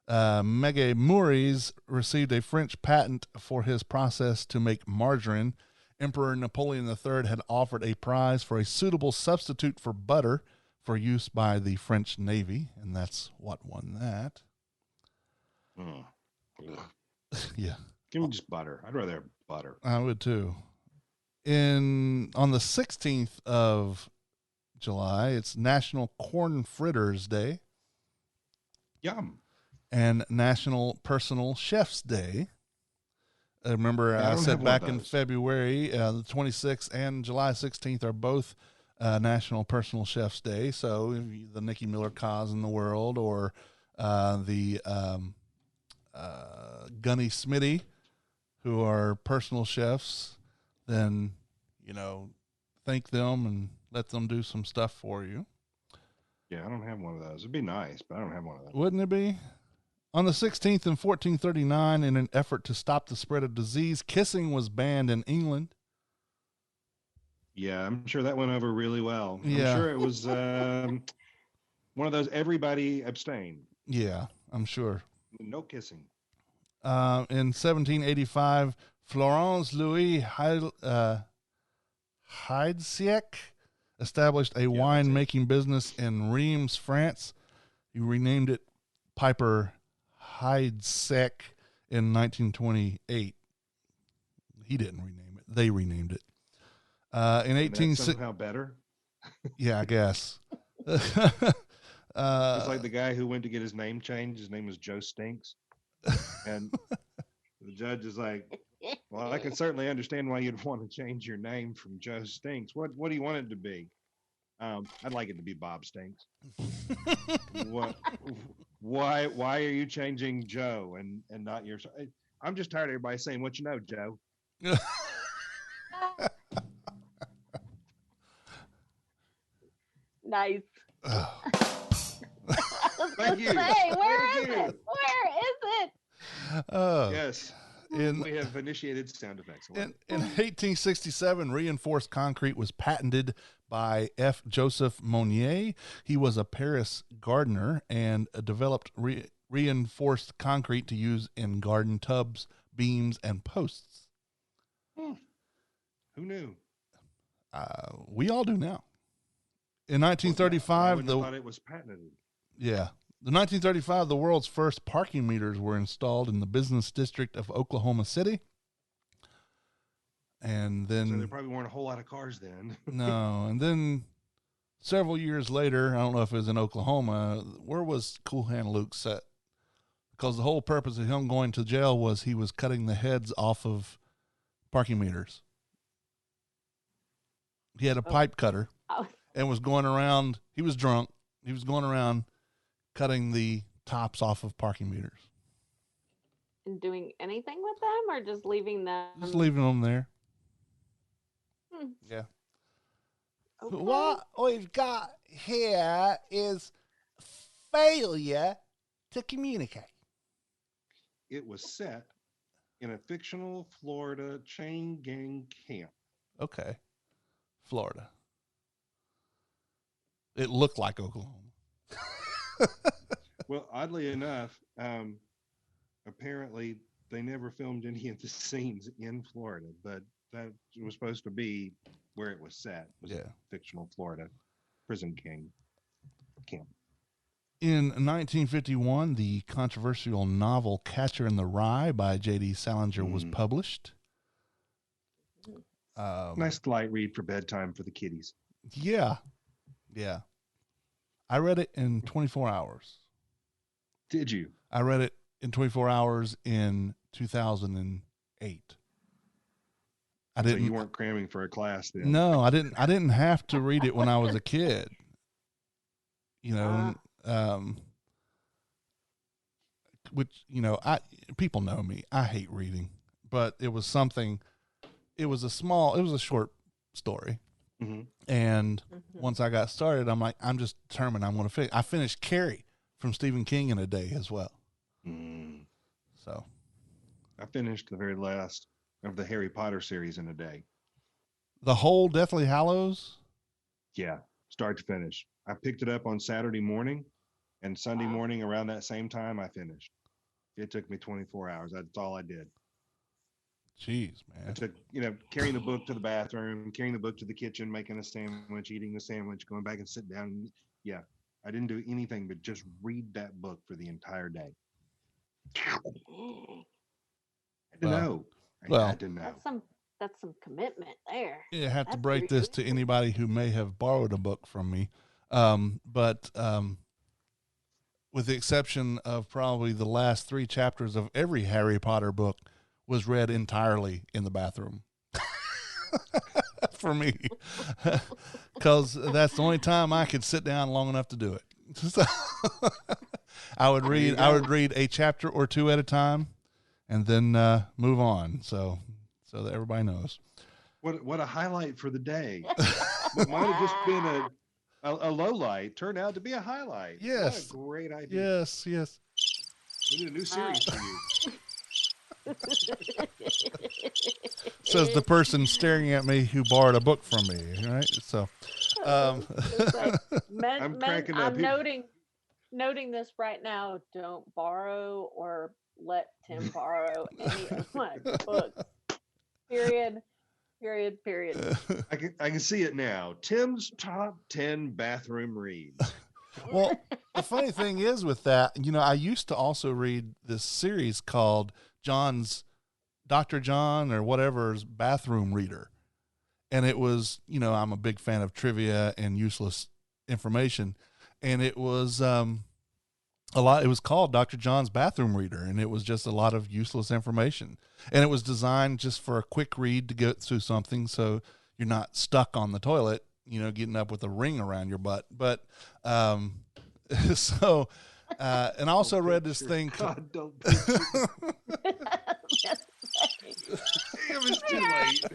Megamures received a French patent for his process to make margarine. Emperor Napoleon III had offered a prize for a suitable substitute for butter for use by the French Navy, and that's what won that. Mm. Ugh. Yeah. Give me just butter. I'd rather have butter. I would too. On the 16th of July, it's National Corn Fritters Day Yum. and National Personal Chef's Day. Remember, Yeah, I I don't have said one back of in those. February, the 26th and July 16th are both National Personal Chef's Day. So the Nikki Miller cause in the world, or the Gunny Smitty, who are personal chefs, then, thank them and let them do some stuff for you. Yeah, I don't have one of those. It'd be nice, but I don't have one of those. Wouldn't it be? On the 16th in 1439, in an effort to stop the spread of disease, kissing was banned in England. Yeah, I'm sure that went over really well. Yeah. I'm sure it was one of those everybody abstain. Yeah, I'm sure. No kissing. In 1785, Florence Louis Heidsiek established a wine-making business in Reims, France. He renamed it Piper Heidsieck in 1928. He didn't rename it. They renamed it. In And 18... that's somehow better. Yeah, I guess. It's like the guy who went to get his name changed. His name was Joe Stinks. And the judge is like, well, I can certainly understand why you'd want to change your name from Joe Stinks. What do you want it to be? I'd like it to be Bob Stinks. What? Why are you changing Joe and not your? I'm just tired of everybody saying what you know, Joe. Nice. Thank you. Say, where Thank is you. it? Where is it? Yes. We have initiated sound effects. In 1867, reinforced concrete was patented by F. Joseph Monnier. He was a Paris gardener and developed reinforced concrete to use in garden tubs, beams, and posts. Who knew? We all do now. In I 1935, wouldn't have thought it was patented. the 1935, the world's first parking meters were installed in the business district of Oklahoma City. And then So there probably weren't a whole lot of cars then. no, and then several years later, I don't know if it was in Oklahoma, where was Cool Hand Luke set? Because the whole purpose of him going to jail was he was cutting the heads off of parking meters. He had a pipe cutter Oh. and was going around. He was drunk. He was going around cutting the tops off of parking meters. And doing anything with them, or just leaving them? Just leaving them there. Hmm. Yeah. Okay. What we've got here is failure to communicate. It was set in a fictional Florida chain gang camp. Okay. Florida. It looked like Oklahoma. Well, oddly enough, apparently they never filmed any of the scenes in Florida, but that was supposed to be where it was set. Was Yeah. fictional Florida prison king camp. In 1951, the controversial novel Catcher in the Rye by J.D. Salinger was published. Nice light read for bedtime for the kiddies. Yeah. Yeah. I read it in 24 hours. Did you? I read it in 24 hours in 2008. I So didn't. you weren't cramming for a class then. No, I didn't. I didn't have to read it when I was a kid. You know, which people know me. I hate reading, but it was something. It was a short story, and once I got started, I'm like, I'm just determined I'm going to finish. I finished Carrie from Stephen King in a day as well. So, I finished the very last of the Harry Potter series in a day. the whole Deathly Hallows. Yeah, start to finish. I picked it up on Saturday morning, and Sunday morning around that same time, I finished. It took me 24 hours. That's all I did. Jeez, I man. took, carrying the book to the bathroom, carrying the book to the kitchen, making a sandwich, eating the sandwich, going back and sit down. Yeah, I didn't do anything but just read that book for the entire day. I didn't know. I didn't know. That's some commitment there. I have to That's break this to anybody who may have borrowed a book from me. But with the exception of probably the last 3 chapters of every Harry Potter book was read entirely in the bathroom for me, because that's the only time I could sit down long enough to do it. So I would read a chapter or 2 at a time and then move on. So that everybody knows. What a highlight for the day. What might have just been a low light turned out to be a highlight. Yes. What a great idea. Yes. We need a new series for you. Says the person staring at me who borrowed a book from me. Right. So, I'm cracking up. I'm noting this right now. Don't borrow or let Tim borrow any of my books. Period. I can see it now. Tim's top 10 bathroom reads. well, the funny thing is with that, I used to also read this series called Dr. John or whatever's Bathroom Reader. And it was, I'm a big fan of trivia and useless information. and it was a lot. It was called Dr. John's Bathroom Reader, and it was just a lot of useless information. And it was designed just for a quick read to get through something, so you're not stuck on the toilet, getting up with a ring around your butt. But so, and I also read this thing. God, don't picture. Damn, it's too late.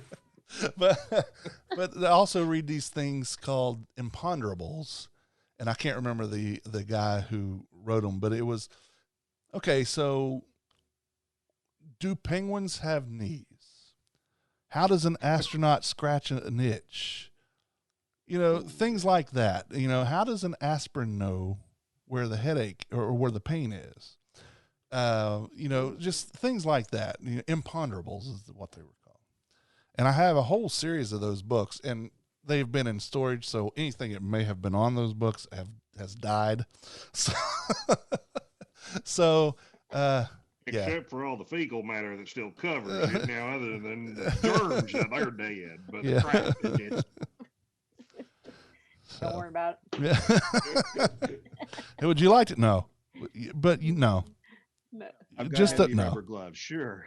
But I also read these things called imponderables, and I can't remember the guy who wrote them, but it was okay. So, do penguins have knees? How does an astronaut scratch an itch? Things like that. How does an aspirin know where the headache or where the pain is? Just things like that. Imponderables is what they were called. And I have a whole series of those books, and they've been in storage. So anything that may have been on those books has died. So, Except for all the fecal matter that still covers it now, other than the germs that they're dead. But the crap is Don't worry about it. Yeah. Would you like to know? But No. I've got Just heavy no. rubber gloves. Sure.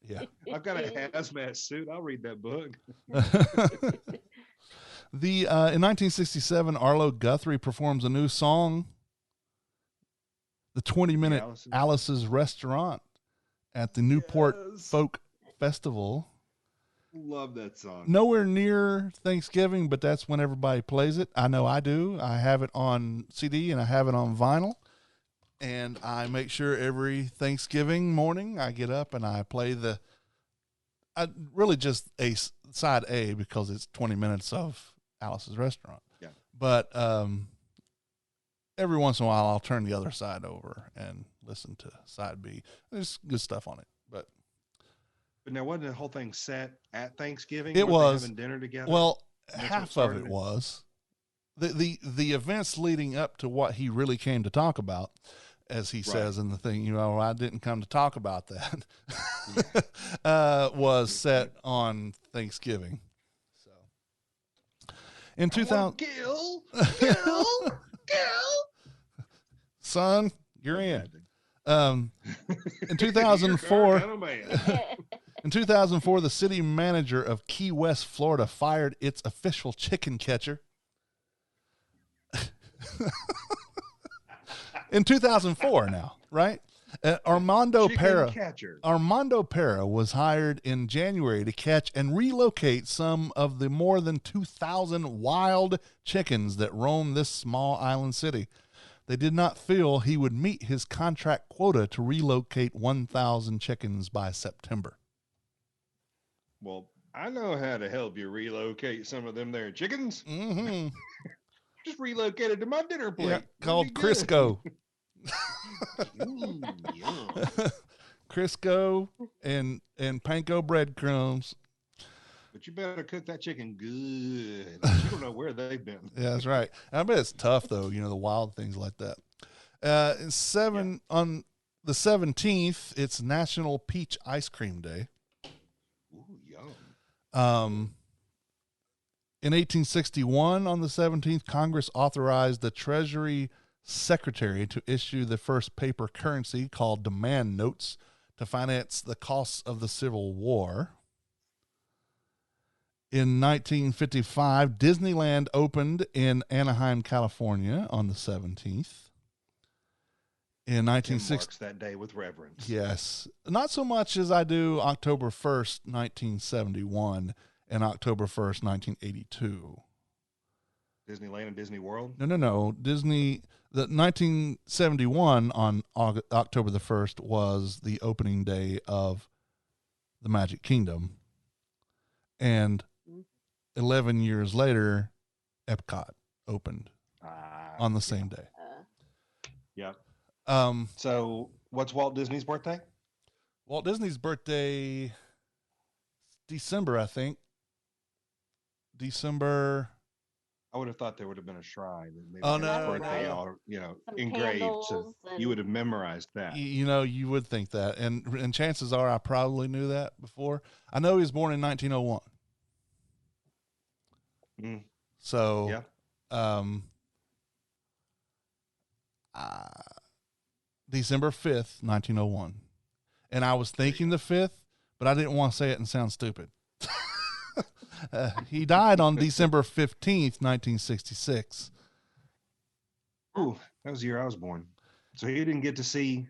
Yeah. I've got a hazmat suit. I'll read that book. In 1967, Arlo Guthrie performs a new song, the 20-minute Alice's Restaurant, at the Newport Folk Festival. Love that song. Nowhere near Thanksgiving, but that's when everybody plays it. I know I do. I have it on CD and I have it on vinyl. And I make sure every Thanksgiving morning I get up and I play really just a side A, because it's 20 minutes of Alice's Restaurant. Yeah. But every once in a while I'll turn the other side over and listen to side B. There's good stuff on it. But now, wasn't the whole thing set at Thanksgiving? It Weren't they was. having dinner together. Well, That's half what of started it it? was the events leading up to what he really came to talk about, as he says in the thing. I didn't come to talk about that. Was set on Thanksgiving. So in 2000, Kill. son, you're in. In 2004. kind of man. In 2004, the city manager of Key West, Florida, fired its official chicken catcher. In 2004 now, right? Armando Chicken Pera. catcher. Armando Pera was hired in January to catch and relocate some of the more than 2,000 wild chickens that roam this small island city. They did not feel he would meet his contract quota to relocate 1,000 chickens by September. Well, I know how to help you relocate some of them there chickens. Mm-hmm. Just relocated to my dinner plate. Yeah, called Pretty good. Crisco. Yum. Crisco and panko breadcrumbs. But you better cook that chicken good. You don't know where they've been. Yeah, that's right. I bet it's tough though, the wild things like that. On the 17th, it's National Peach Ice Cream Day. Ooh, yum. In 1861, on the 17th, Congress authorized the Treasury Secretary to issue the first paper currency called demand notes to finance the costs of the Civil War. In 1955, Disneyland opened in Anaheim, California on the 17th. In Tim 1960, marks that day with reverence. yes, not so much as I do October 1st, 1971 and October 1st, 1982. Disneyland and Disney World. No. The 1971 on October the 1st was the opening day of the Magic Kingdom. And 11 years later, Epcot opened on the same day. Yeah. Um, So, what's Walt Disney's birthday? Walt Disney's birthday, December, I think. December. I would have thought there would have been a shrine. That maybe Oh, had his no, birthday, no. all, Some engraved. So candles you would and- have memorized that. You would think that. And chances are I probably knew that before. I know he was born in 1901. Mm. So, Yeah. December 5th, 1901. And I was thinking the 5th, but I didn't want to say it and sound stupid. He died on December 15th, 1966. Ooh, that was the year I was born. So he didn't get to see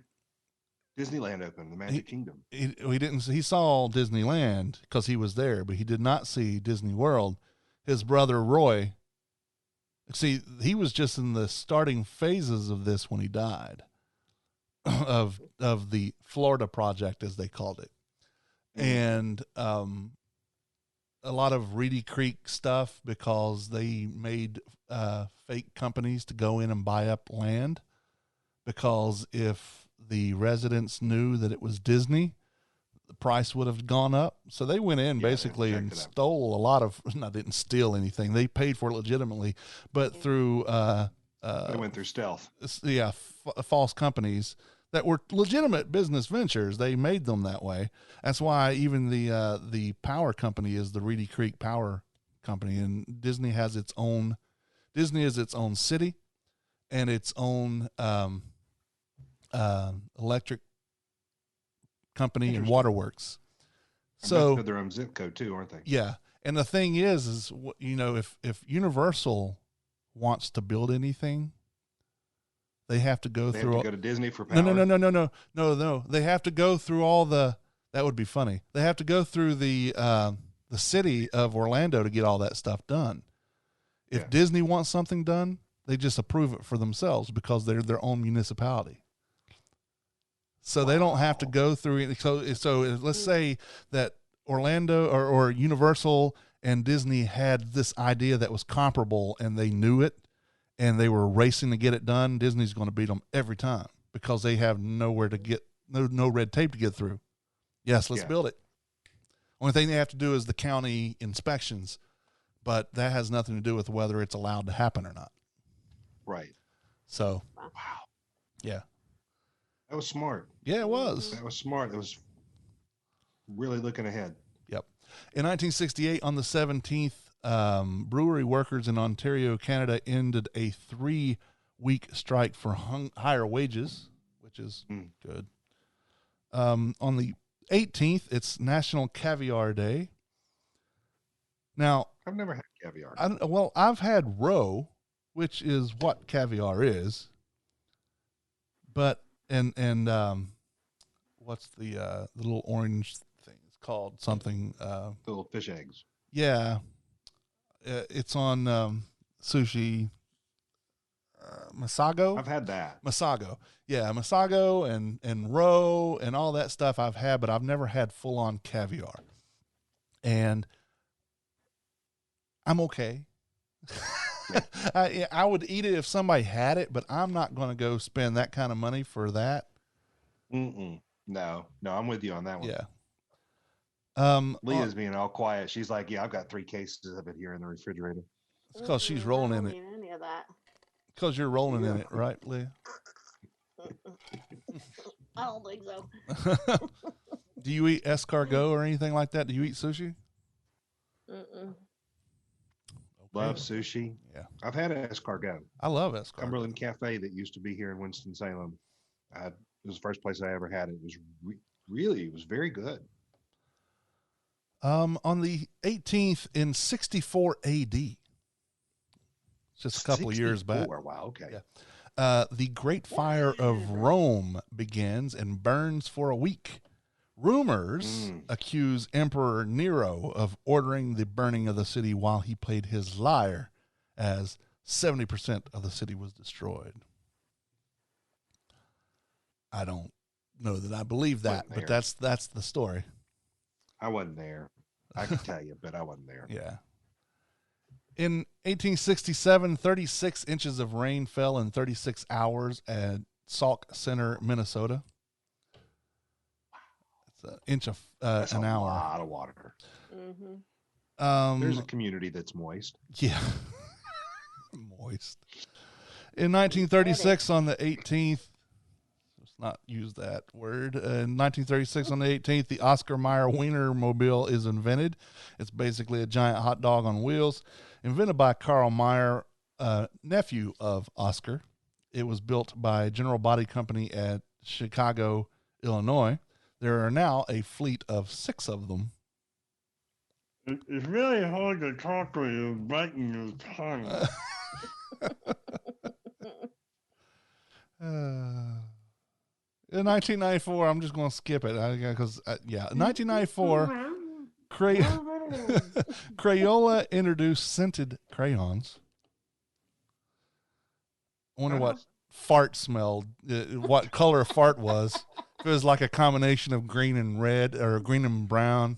Disneyland open, the Magic Kingdom. He saw Disneyland because he was there, but he did not see Disney World. His brother Roy, see, he was just in the starting phases of this when he died, of the Florida Project, as they called it. And a lot of Reedy Creek stuff, because they made fake companies to go in and buy up land, because if the residents knew that it was Disney, the price would have gone up. So they went in basically and stole a lot of, no, didn't steal anything. They paid for it legitimately, but through, they went through stealth. Yeah. False companies that were legitimate business ventures. They made them that way. That's why even the power company is the Reedy Creek Power Company, and Disney is its own city and its own, electric company and waterworks. So their own zip code too, aren't they? Yeah. And the thing is, you know, if Universal wants to build anything, they have to go through. Go to Disney for power. No. They have to go through all the. That would be funny. They have to go through the city of Orlando to get all that stuff done. If Disney wants something done, they just approve it for themselves because they're their own municipality. So they don't have to go through it. So let's say that Orlando or Universal and Disney had this idea that was comparable, and they knew it, and they were racing to get it done. Disney's going to beat them every time because they have nowhere to get, no red tape to get through. Yes, let's build it. Only thing they have to do is the county inspections, but that has nothing to do with whether it's allowed to happen or not. Right. So, wow. Yeah. That was smart. Yeah, it was. That was smart. It was really looking ahead. Yep. In 1968, on the 17th, brewery workers in Ontario, Canada, ended a 3-week strike for higher wages, which is good. On the 18th, it's National Caviar Day. Now, I've never had caviar. I've had roe, which is what caviar is. But and what's the little orange thing? It's called something. Little fish eggs. Yeah, it's on sushi. Masago. I've had that. Masago. Yeah, Masago and roe and all that stuff I've had, but I've never had full on caviar. And I'm okay. I would eat it if somebody had it, but I'm not going to go spend that kind of money for that. No, I'm with you on that one. Yeah. Leah's being all quiet. She's like, "Yeah, I've got 3 cases of it here in the refrigerator." It's because she's rolling in it. I don't need any of that. Because you're rolling in it, right, Leah? I don't think so. Do you eat escargot or anything like that? Do you eat sushi? Love sushi. Yeah. I've had an escargot. I love escargot. Cumberland Cafe that used to be here in Winston-Salem. It was the first place I ever had it. It was it was very good. On the 18th in 64 AD, just a couple of years back. Wow, okay. Yeah. The Great Fire of Rome begins and burns for a week. Rumors accuse Emperor Nero of ordering the burning of the city while he played his lyre, as 70% of the city was destroyed. I don't know that I believe that, but that's the story. I wasn't there. I can tell you, but I wasn't there. Yeah. In 1867, 36 inches of rain fell in 36 hours at Sauk Center, Minnesota. It's an inch of an hour. That's a lot of water. There's a community that's moist. Yeah. Moist. In 1936, on the 18th, let's not use that word. In 1936, on the 18th, the Oscar Mayer Wienermobile is invented. It's basically a giant hot dog on wheels, invented by Carl Mayer, nephew of Oscar. It was built by General Body Company at Chicago, Illinois. There are now a fleet of 6 of them. It's really hard to talk when you're biting your tongue. In 1994, I'm just going to skip it because, in 1994, Crayola introduced scented crayons. I wonder what fart smelled, what color fart was. If it was like a combination of green and red or green and brown.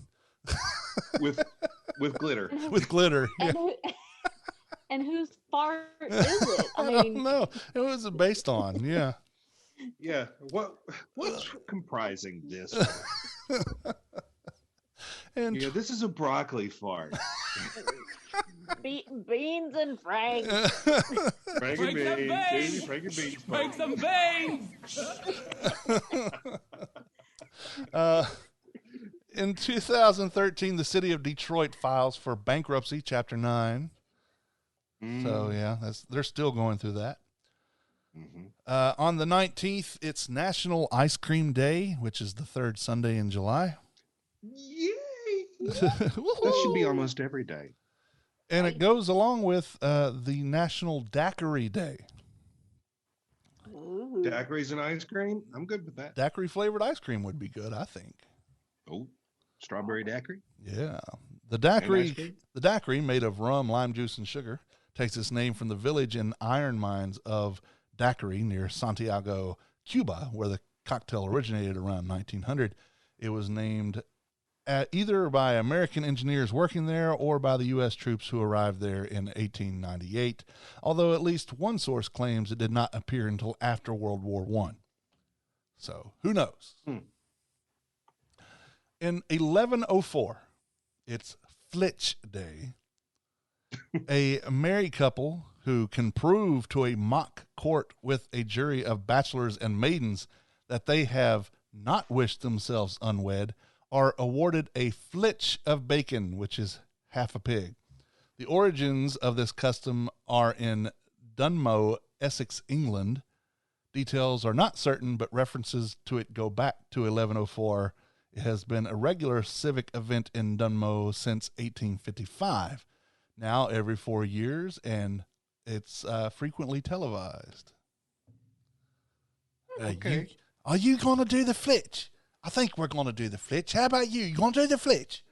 with glitter. With glitter. Yeah. And whose fart is it? I don't know. It was based on, yeah. Yeah. What's comprising this? And this is a broccoli fart. Beans and Frank. Frank and beans. Frank and beans. Make some beans. In 2013, the city of Detroit files for bankruptcy, Chapter 9. So, yeah, they're still going through that. Mm-hmm. On the 19th, it's National Ice Cream Day, which is the 3rd Sunday in July. Yay! That should be almost every day. And it goes along with the National Daiquiri Day. Ooh. Daiquiris and ice cream? I'm good with that. Daiquiri flavored ice cream would be good, I think. Oh, strawberry daiquiri? Yeah. The daiquiri made of rum, lime juice, and sugar takes its name from the village and iron mines of Daiquiri near Santiago, Cuba, where the cocktail originated around 1900. It was named either by American engineers working there or by the U.S. troops who arrived there in 1898, although at least one source claims it did not appear until after World War I. So, who knows? In 1104, it's Flitch Day. A married couple who can prove to a mock court with a jury of bachelors and maidens that they have not wished themselves unwed are awarded a flitch of bacon, which is half a pig. The origins of this custom are in Dunmow, Essex, England. Details are not certain, but references to it go back to 1104. It has been a regular civic event in Dunmow since 1855. Now every 4 years, and it's frequently televised. Okay. Are you going to do the flitch? I think we're going to do the flitch. How about you? You going to do the flitch?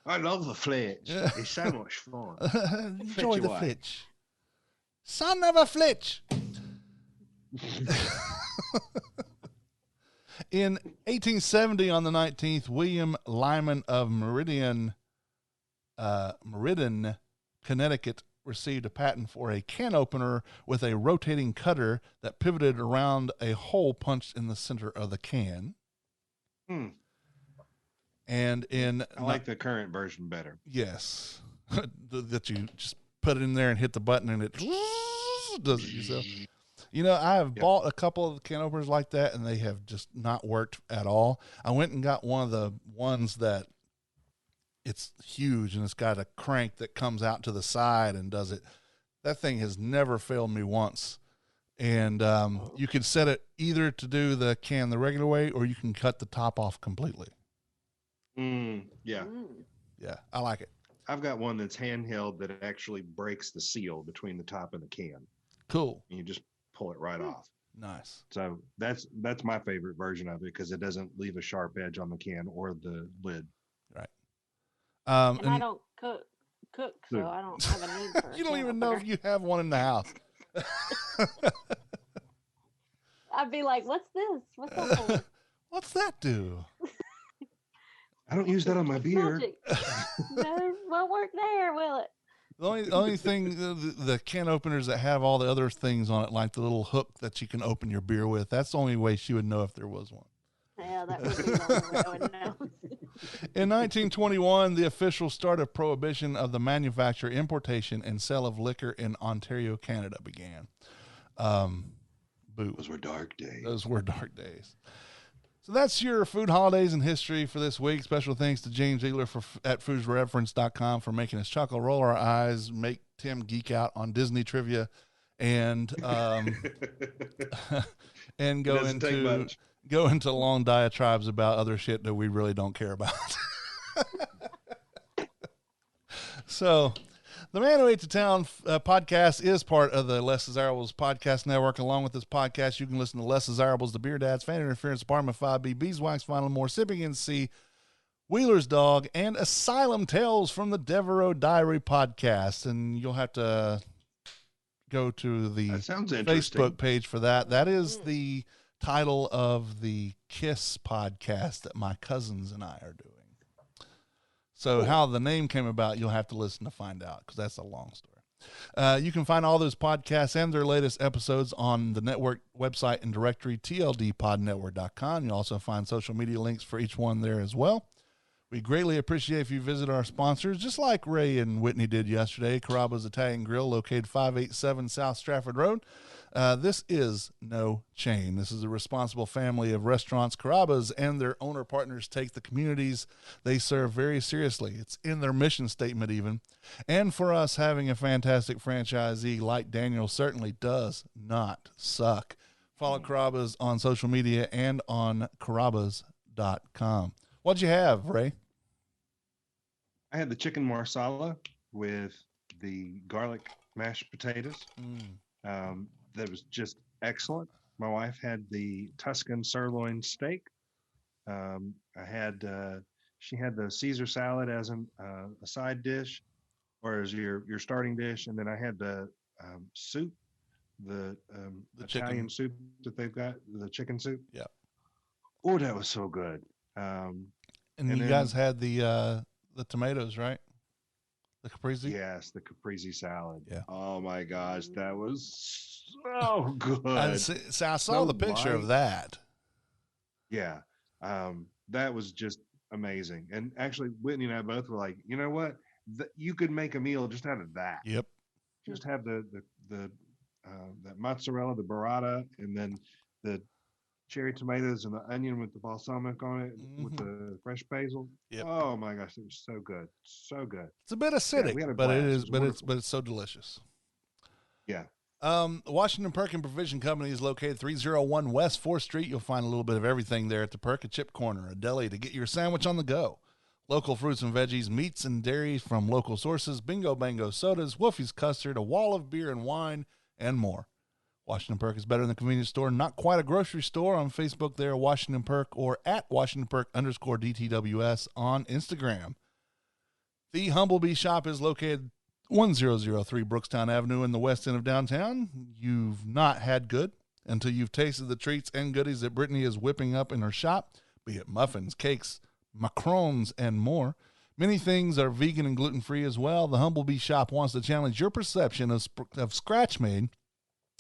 I love the flitch. It's so much fun. Enjoy the flitch. Son of a flitch. In 1870, on the 19th, William Lyman of Meriden, Connecticut, received a patent for a can opener with a rotating cutter that pivoted around a hole punched in the center of the can. And I like the current version better. Yes. That you just put it in there and hit the button and it does it yourself. You know, I have bought a couple of can openers like that and they have just not worked at all. I went and got one of the ones that it's huge and it's got a crank that comes out to the side and does it. That thing has never failed me once. And you can set it either to do the can the regular way or you can cut the top off completely. Yeah. Yeah, I like it. I've got one that's handheld that actually breaks the seal between the top and the can. Cool. And you just pull it right off. Nice. So that's my favorite version of it because it doesn't leave a sharp edge on the can or the lid. Right. And I don't cook, so I don't have a need for you don't even know if you have one in the house. I'd be like, what's this? What's that for? What's that do? I don't use that on my beer. No, won't work there, will it? The only thing, the can openers that have all the other things on it, like the little hook that you can open your beer with, that's the only way she would know if there was one. Yeah, that would be the only way I would know. In 1921, the official start of prohibition of the manufacture, importation, and sale of liquor in Ontario, Canada began. Boo. Those were dark days. Those were dark days. So that's your food holidays and history for this week. Special thanks to James Ziegler at foodsreference.com for making us chuckle, roll our eyes, make Tim geek out on Disney trivia. and and go doesn't take into much. long diatribes about other shit that we really don't care about. So, the Man Who Ate the Town podcast is part of the Less Desirables podcast network. Along with this podcast, you can listen to Less Desirables, The Beer Dads, Fan Interference, Apartment 5B, Beeswax, Final More, Sipping NC, Wheeler's Dog, and Asylum Tales from the Devereaux Diary podcast. And you'll have to go to the That sounds interesting. Facebook page for that. That is the title of the KISS podcast that my cousins and I are doing. So how the name came about, you'll have to listen to find out, because that's a long story. You can find all those podcasts and their latest episodes on the network website and directory, tldpodnetwork.com. You'll also find social media links for each one there as well. We greatly appreciate if you visit our sponsors, just like Ray and Whitney did yesterday. Carrabba's Italian Grill, located 587 South Stratford Road. This is no chain. This is a responsible family of restaurants. Carrabba's and their owner partners take the communities they serve very seriously. It's in their mission statement even. And for us, having a fantastic franchisee like Daniel certainly does not suck. Follow Carrabba's on social media and on carrabbas.com. What'd you have, Ray? I had the chicken marsala with the garlic mashed potatoes. That was just excellent. My wife had the Tuscan sirloin steak. She had the Caesar salad as a side dish, or as your starting dish, and then I had the soup, the Italian soup that they've got, the chicken soup. Yeah. Oh, that was so good. And you guys had the tomatoes, right? The caprese? Yes, the caprese salad. Yeah. Oh my gosh, that was so good. I saw So the picture of light. that. Yeah. That was just amazing. And actually, Whitney and I both were like, you know what? You could make a meal just out of that. Yep. Just have that mozzarella, the burrata, and then the cherry tomatoes and the onion with the balsamic on it with the fresh basil. Yep. Oh my gosh, it was so good. So good. It's a bit acidic, we had a but it blast. is, It was but it's so delicious. Yeah. Washington Perk Provision Company is located 301 West 4th Street. You'll find a little bit of everything there at the Perk, a chip corner, a deli to get your sandwich on the go. Local fruits and veggies, meats and dairy from local sources, bingo bango sodas, Wolfie's custard, a wall of beer and wine, and more. Washington Perk is better than the convenience store, not quite a grocery store. On Facebook there, Washington Perk, or at Washington Perk _DTWS on Instagram. The Humblebee shop is located 1003 Brookstown Avenue in the west end of downtown. You've not had good until you've tasted the treats and goodies that Brittany is whipping up in her shop, be it muffins, cakes, macarons, and more. Many things are vegan and gluten-free as well. The Humblebee shop wants to challenge your perception of Scratch-Made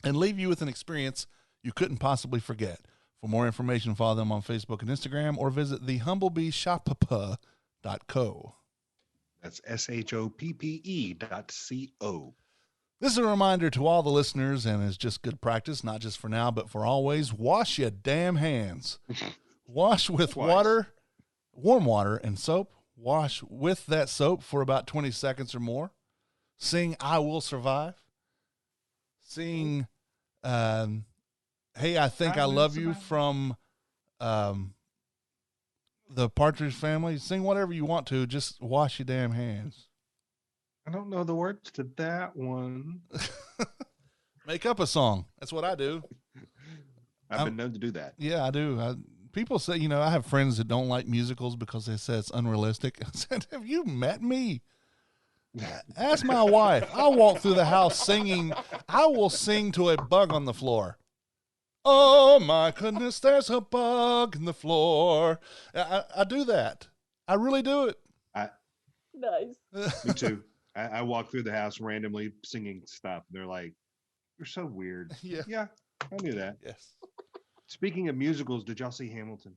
and leave you with an experience you couldn't possibly forget. For more information, follow them on Facebook and Instagram, or visit thehumblebeshop.co. That's SHOPPE.co. This is a reminder to all the listeners, and it's just good practice, not just for now, but for always. Wash your damn hands. Wash with water, warm water, and soap. Wash with that soap for about 20 seconds or more. Sing I Will Survive. Sing Hey, I Think I Love You from the Partridge Family. Sing whatever you want to. Just wash your damn hands. I don't know the words to that one. Make up a song. That's what I do. I've been known to do that. Yeah, I do. People say, I have friends that don't like musicals because they say it's unrealistic. I said, have you met me? Ask my wife. I walk through the house singing. I will sing to a bug on the floor. Oh, my goodness, there's a bug in the floor. I do that. I really do it. Nice. Me too. I walk through the house randomly singing stuff. They're like, you're so weird. Yeah. I knew that. Yes. Speaking of musicals, did y'all see Hamilton?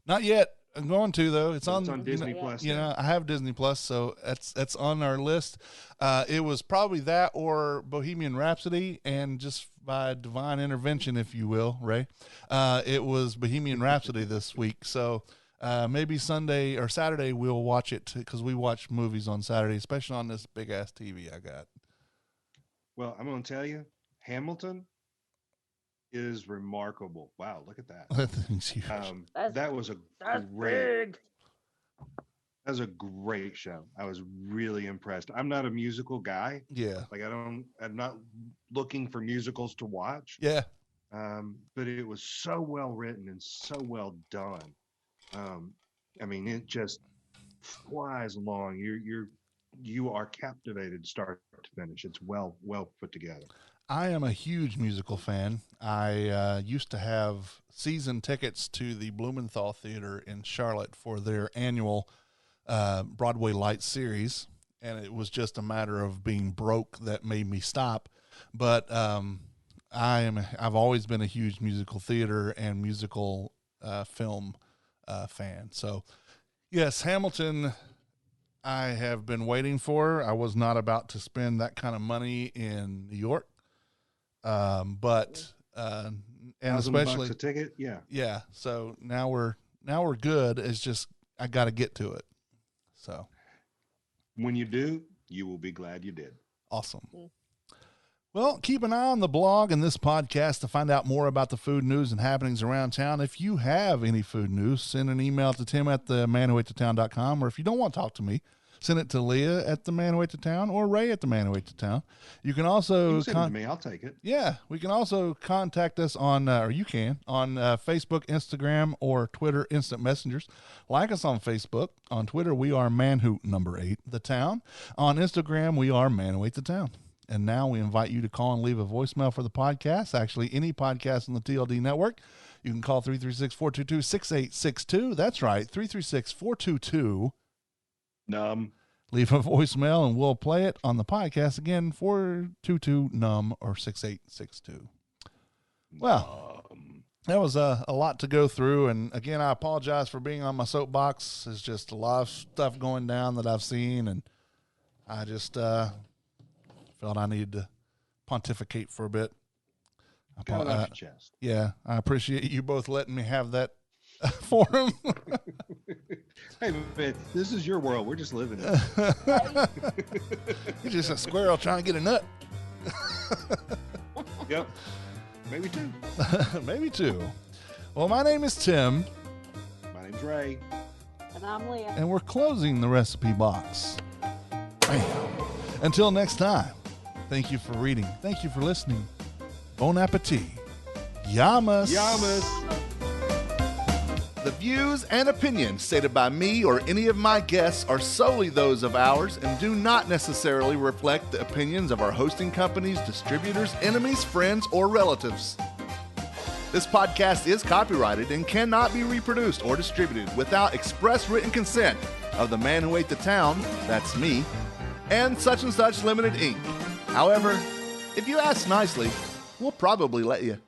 Not yet. I'm going to, though. It's on Disney Plus. I have Disney Plus, so that's on our list. It was probably that or Bohemian Rhapsody, and just by divine intervention, if you will, Ray, it was Bohemian Rhapsody this week. So maybe Sunday or Saturday we'll watch it, because we watch movies on Saturday, especially on this big-ass TV I got. Well, I'm going to tell you, Hamilton is remarkable. Wow, look at that. That thing's huge. That was a great. That was a great show. I was really impressed. I'm not a musical guy. Yeah. Like I'm not looking for musicals to watch. Yeah. But it was so well written and so well done. I mean, it just flies along. You are captivated start to finish. It's well put together. I am a huge musical fan. I used to have season tickets to the Blumenthal Theater in Charlotte for their annual Broadway Lights series, and it was just a matter of being broke that made me stop. But I've always been a huge musical theater and musical film fan. So yes, Hamilton I have been waiting for. I was not about to spend that kind of money in New York. But and especially $1,000 a ticket. Yeah. So now we're good. It's just, I got to get to it. So when you do, you will be glad you did. Awesome. Well, keep an eye on the blog and this podcast to find out more about the food news and happenings around town. If you have any food news, send an email to tim@themanwhoatetown.com, or if you don't want to talk to me, send it to Leah at themanwhoatetown or Ray at themanwhoatetown. You can also send it to me. I'll take it. Yeah, we can also contact us on, or you can, on Facebook, Instagram, or Twitter Instant Messengers. Like us on Facebook. On Twitter, we are manwho8 the town. On Instagram, we are manwho8 the town. And now we invite you to call and leave a voicemail for the podcast. Actually, any podcast on the TLD network. You can call 336-422-6862. That's right, 336-422. Leave a voicemail and we'll play it on the podcast again, 422-NUM or 6862. Well, that was a lot to go through. And again, I apologize for being on my soapbox. There's just a lot of stuff going down that I've seen. And I just felt I needed to pontificate for a bit. Got it off your chest. Yeah, I appreciate you both letting me have that forum. Hey, man, this is your world. We're just living it. You're just a squirrel trying to get a nut. Yep. Maybe two. Maybe two. Well, my name is Tim. My name's Ray. And I'm Leah. And we're closing the recipe box. Bam. Until next time, thank you for reading. Thank you for listening. Bon appetit. Yamas. Yamas. The views and opinions stated by me or any of my guests are solely those of ours and do not necessarily reflect the opinions of our hosting companies, distributors, enemies, friends, or relatives. This podcast is copyrighted and cannot be reproduced or distributed without express written consent of the man who ate the town, that's me, and Such Limited Inc. However, if you ask nicely, we'll probably let you.